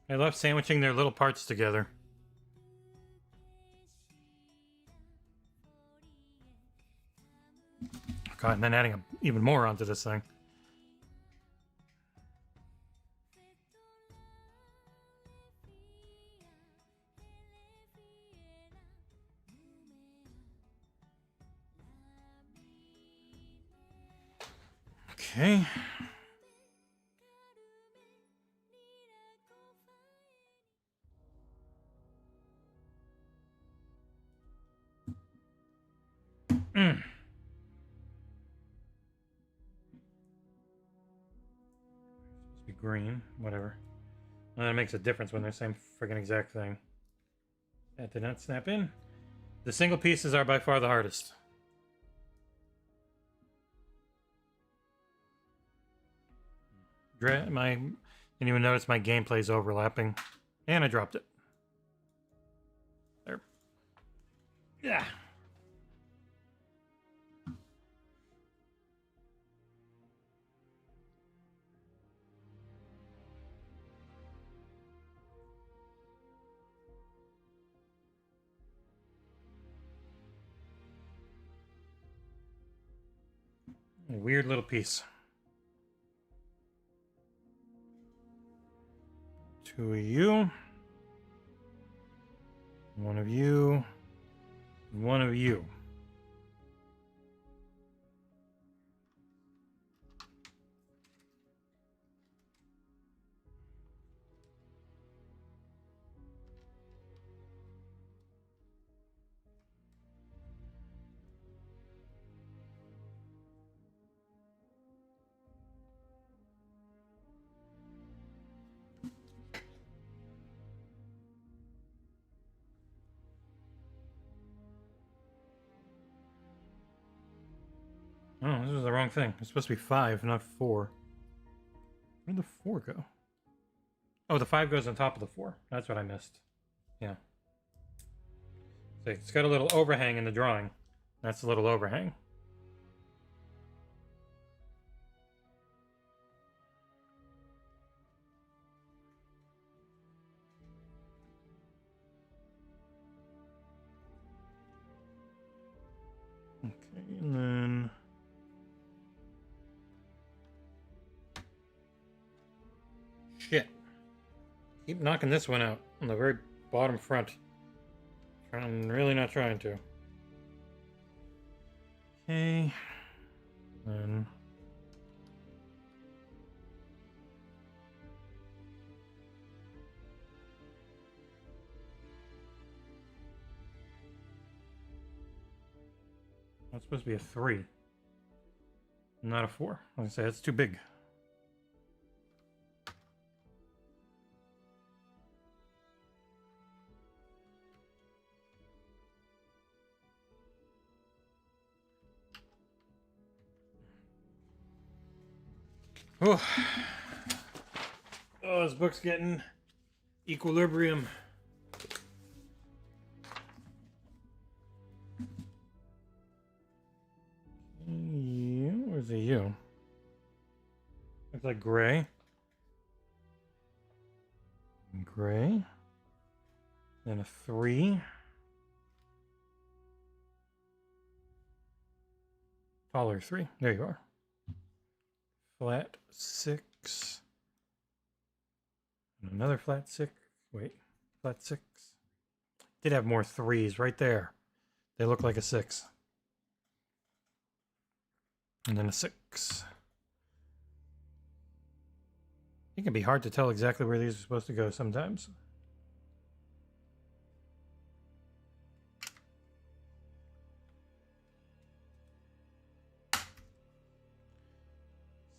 I love sandwiching their little parts together. God, and then adding even more onto this thing. Okay. Be green, whatever. Well, that makes a difference when they're the same friggin' exact thing. That did not snap in. The single pieces are by far the hardest. Didn't even notice my gameplay's overlapping. And I dropped it. There. Yeah. A weird little piece. Two of you. One of you. One of you. Oh, this was the wrong thing. It's supposed to be 5, not 4. Where'd the 4 go? Oh, the 5 goes on top of the 4. That's what I missed. Yeah. See, it's got a little overhang in the drawing. That's a little overhang. Okay, and then... Shit. Keep knocking this one out on the very bottom front. I'm really not trying to. Okay. Then... That's supposed to be a 3. Not a 4. Like I say, it's too big. Oh, this book's getting equilibrium. You? Where's the U? Looks like gray. Gray. Then a 3. Taller 3. There you are. Flat 6. And another flat 6. Wait. Flat 6. Did have more 3s right there. They look like a 6. And then a 6. It can be hard to tell exactly where these are supposed to go sometimes.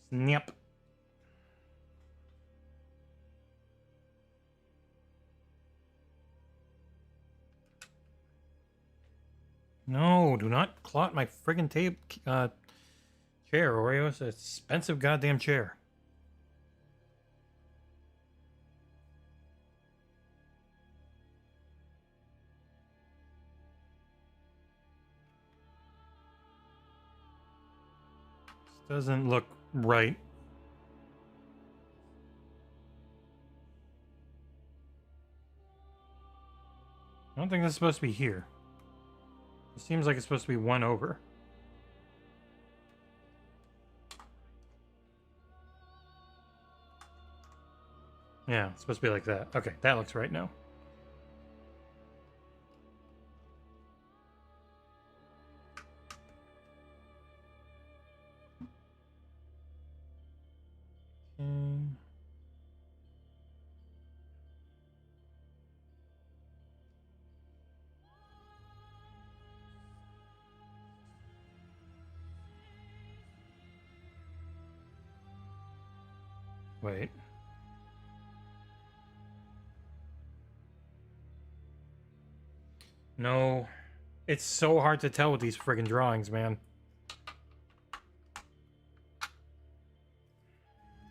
Snap. No, do not clot my friggin' chair, Oreo. It's an expensive goddamn chair. This doesn't look right. I don't think that's supposed to be here. It seems like it's supposed to be one over. Yeah, it's supposed to be like that. Okay, that looks right now. Wait. No. It's so hard to tell with these friggin' drawings, man.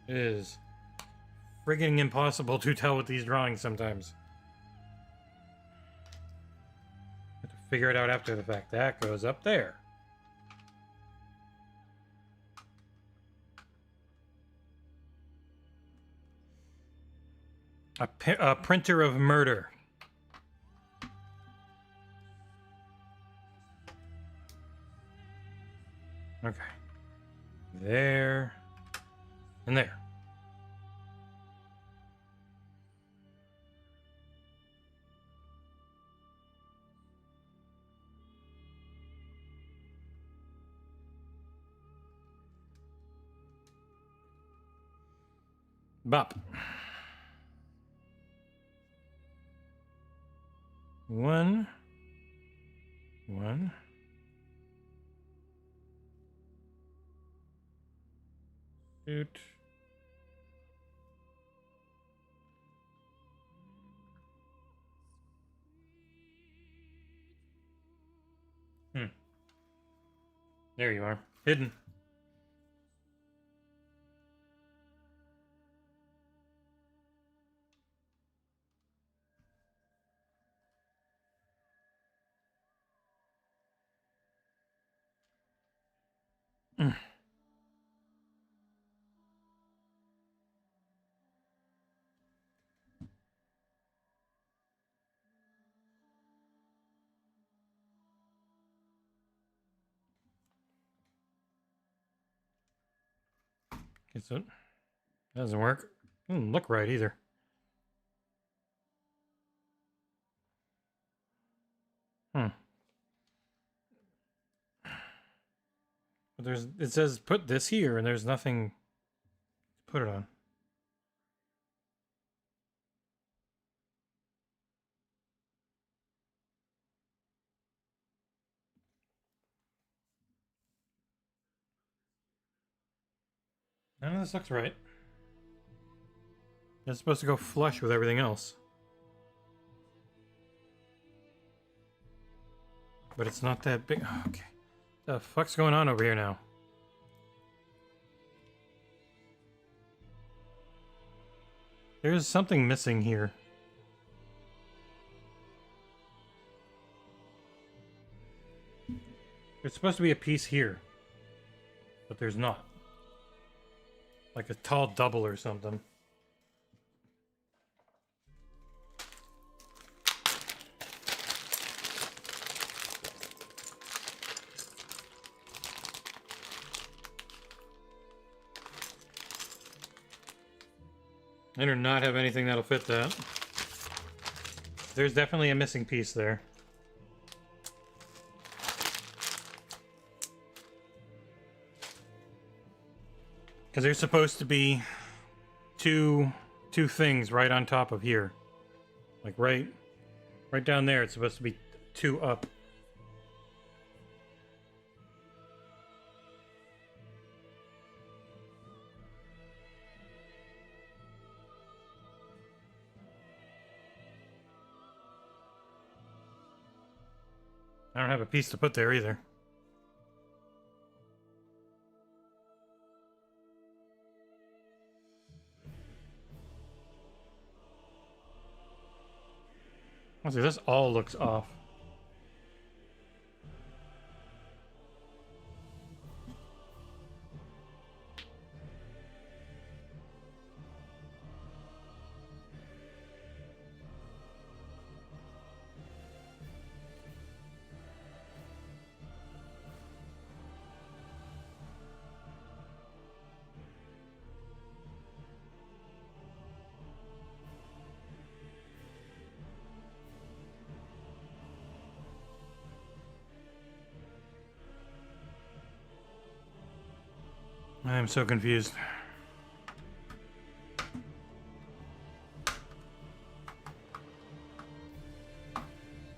It is friggin' impossible to tell with these drawings sometimes. Have to figure it out after the fact. That goes up there. A printer of murder. Okay. There. And there. Bop. One. Shoot. There you are. Hidden. Guess it doesn't work. Doesn't look right either. But it says put this here, and there's nothing to put it on. None of this looks right. It's supposed to go flush with everything else. But it's not that big. Oh, okay. The fuck's going on over here now? There's something missing here. There's supposed to be a piece here. But there's not. Like a tall double or something. I do not have anything that'll fit that. There's definitely a missing piece there. Because there's supposed to be two things right on top of here. Like right down there. It's supposed to be 2 up. I don't have a piece to put there either. Honestly, this all looks off. I am so confused.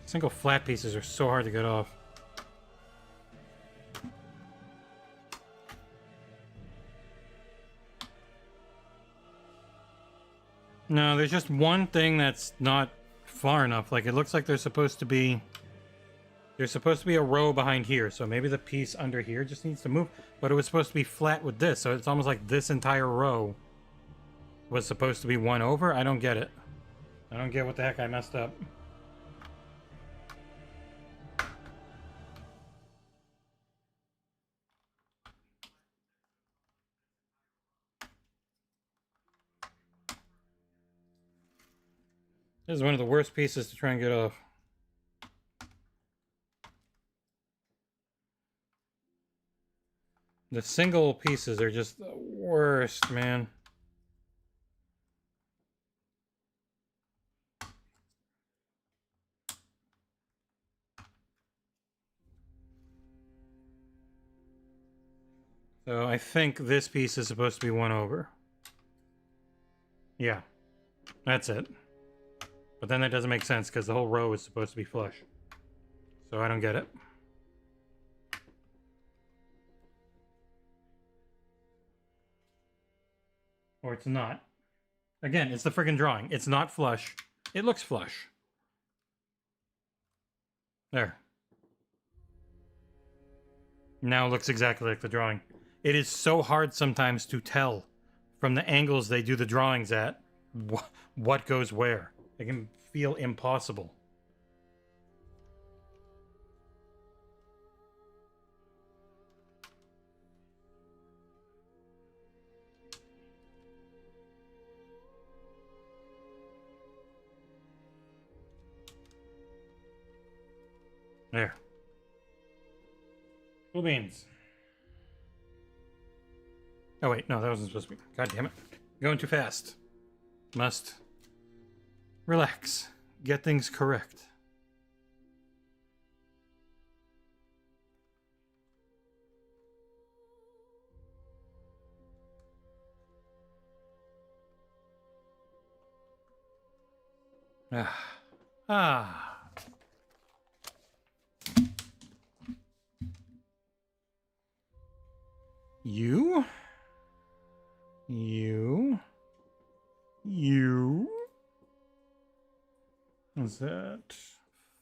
Single flat pieces are so hard to get off. No, there's just one thing that's not far enough. Like, it looks like there's supposed to be a row behind here, so maybe the piece under here just needs to move. But it was supposed to be flat with this, so it's almost like this entire row was supposed to be 1 over. I don't get it. I don't get what the heck I messed up. This is one of the worst pieces to try and get off. The single pieces are just the worst, man. So I think this piece is supposed to be 1 over. Yeah, that's it. But then that doesn't make sense because the whole row is supposed to be flush. So I don't get it. Or it's not. Again, it's the friggin' drawing. It's not flush. It looks flush. There. Now it looks exactly like the drawing. It is so hard sometimes to tell from the angles they do the drawings at what goes where. It can feel impossible. There. Cool beans. Oh wait, no, that wasn't supposed to be. God damn it. Going too fast. Must relax. Get things correct. Ah. You. Is that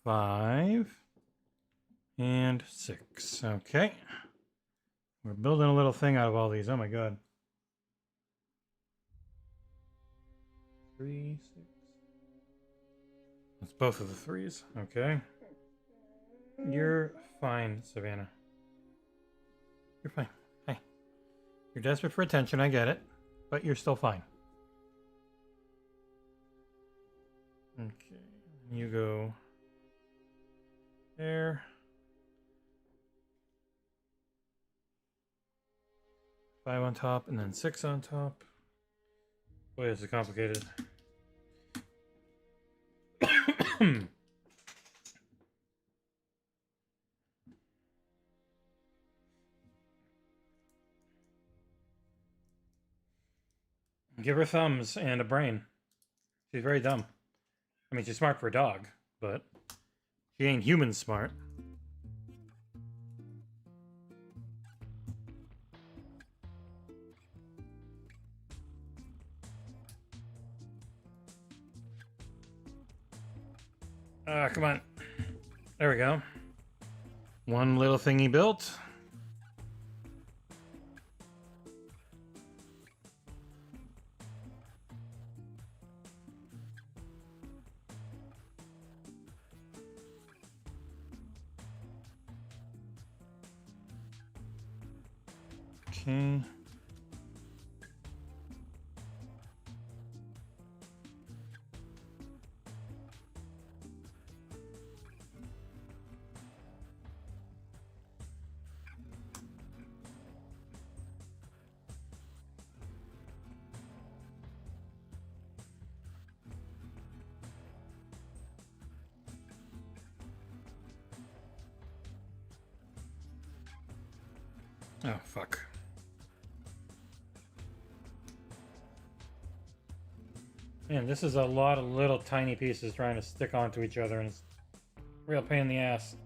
5 and 6? Okay. We're building a little thing out of all these. Oh my god. 3, 6. That's both of the 3s. Okay. You're fine, Savannah. You're fine. Hi. You're desperate for attention, I get it. But you're still fine. Okay. You go there. 5 on top and then 6 on top. Boy, this is complicated. Give her thumbs and a brain. She's very dumb. I mean, she's smart for a dog, but she ain't human smart. Ah, come on. There we go. One little thingy built. Okay. Oh, fuck. Man, this is a lot of little tiny pieces trying to stick onto each other, and it's a real pain in the ass.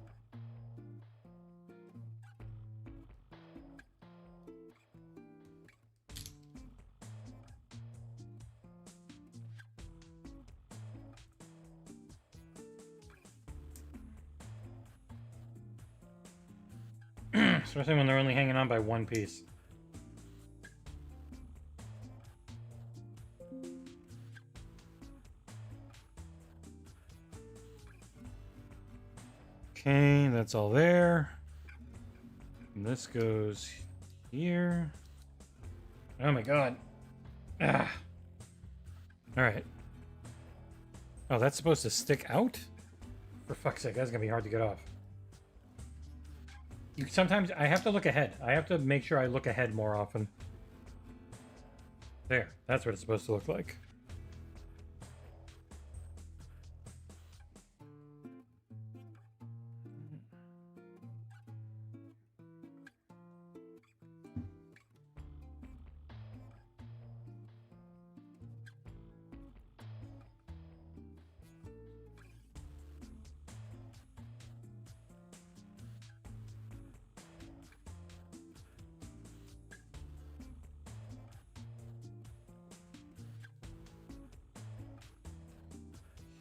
Especially when they're only hanging on by one piece. Okay, that's all there. And this goes here. Oh my god. Ah. Alright. Oh, that's supposed to stick out? For fuck's sake, that's gonna be hard to get off. Sometimes I have to look ahead. I have to make sure I look ahead more often. There, that's what it's supposed to look like.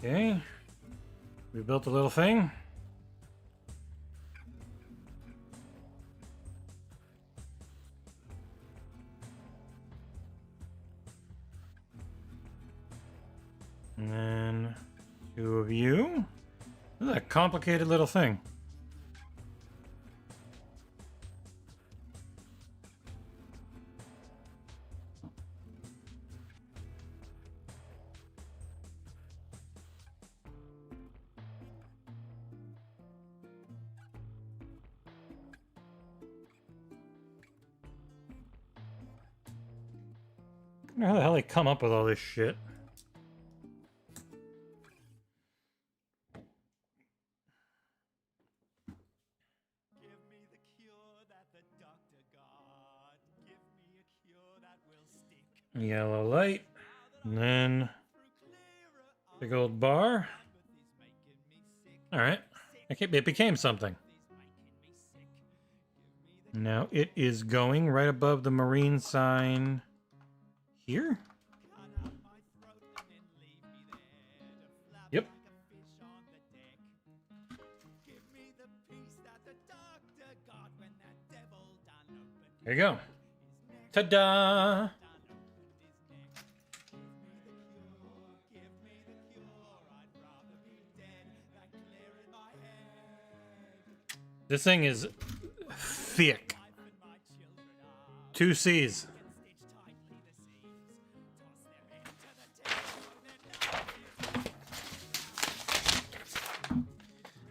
Okay, we built a little thing. And then two of you. Look at that complicated little thing. I wonder how the hell they come up with all this shit. Give me the cure that the doctor got. Give me a cure that will stick. Yellow light. And then big old bar. Alright. It became something. Now it is going right above the marine sign here. Yep. There you go. Ta-da! This thing is thick. 2 C's.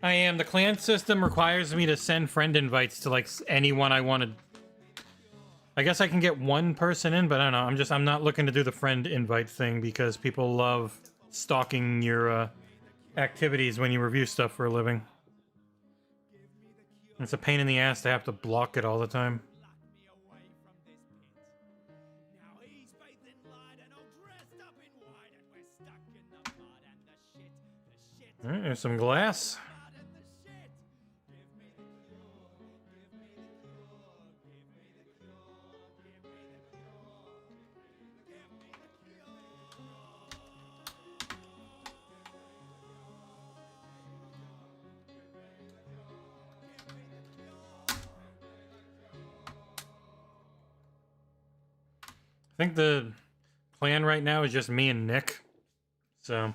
I am. The clan system requires me to send friend invites to like anyone I want to. I guess I can get one person in, but I don't know. I'm not looking to do the friend invite thing because people love stalking your activities when you review stuff for a living. It's a pain in the ass to have to block it all the time. in light and all dressed up in white, and we're stuck in the mud and the shit. All right, there's some glass. Mud and the shit. Give me the cure, give me the cure, give me the cure, give me the cure, give me the I think the plan right now is just me and Nick. So.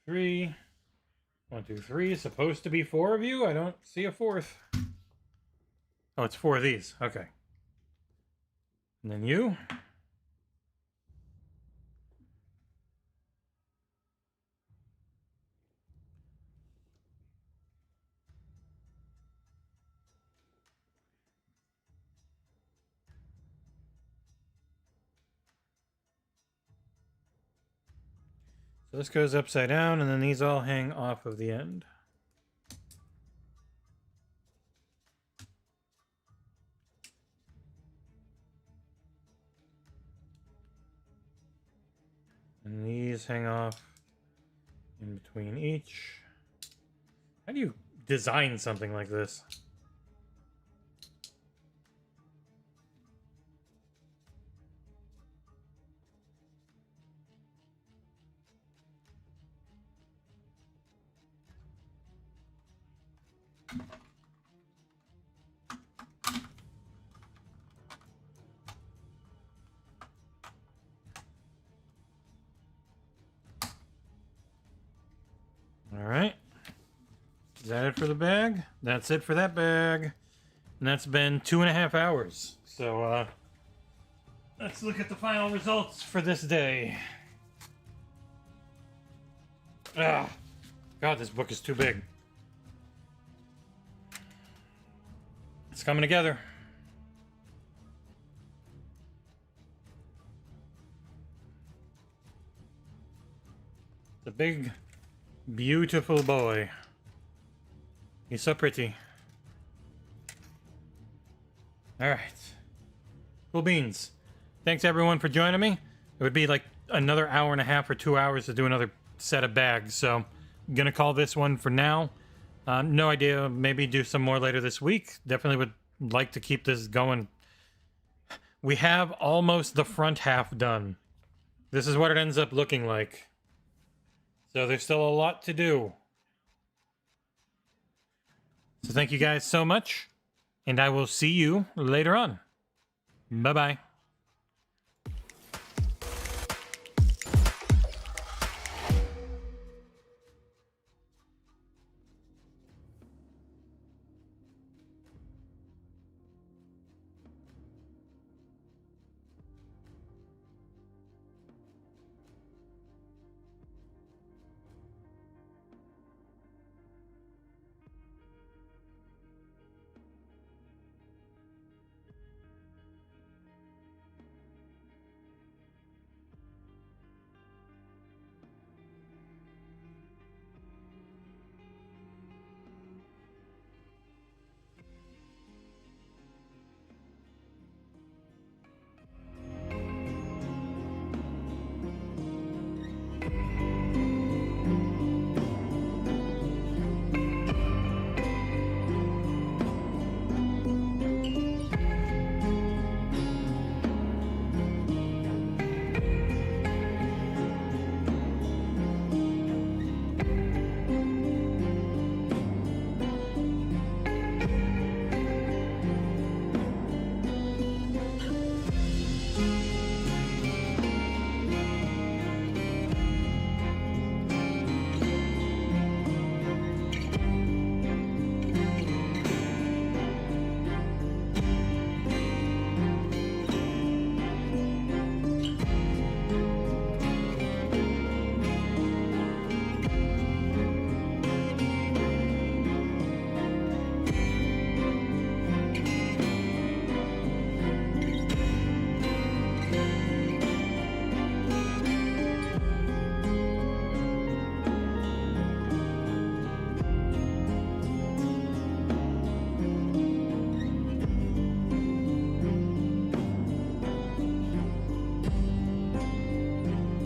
Three. 1, 2, 3. Supposed to be 4 of you. I don't see a 4th. Oh, it's 4 of these. Okay. And then you. So this goes upside down, and then these all hang off of the end. And these hang off in between each. How do you design something like this? All right. Is that it for the bag? That's it for that bag. And that's been 2.5 hours. So, let's look at the final results for this day. Ah, God, this book is too big. It's coming together. It's a big, beautiful boy. He's so pretty. All right. Cool beans. Thanks everyone for joining me. It would be like another hour and a half or 2 hours to do another set of bags. So I'm going to call this one for now. No idea. Maybe do some more later this week. Definitely would like to keep this going. We have almost the front half done. This is what it ends up looking like. So there's still a lot to do. So thank you guys so much, and I will see you later on. Bye-bye.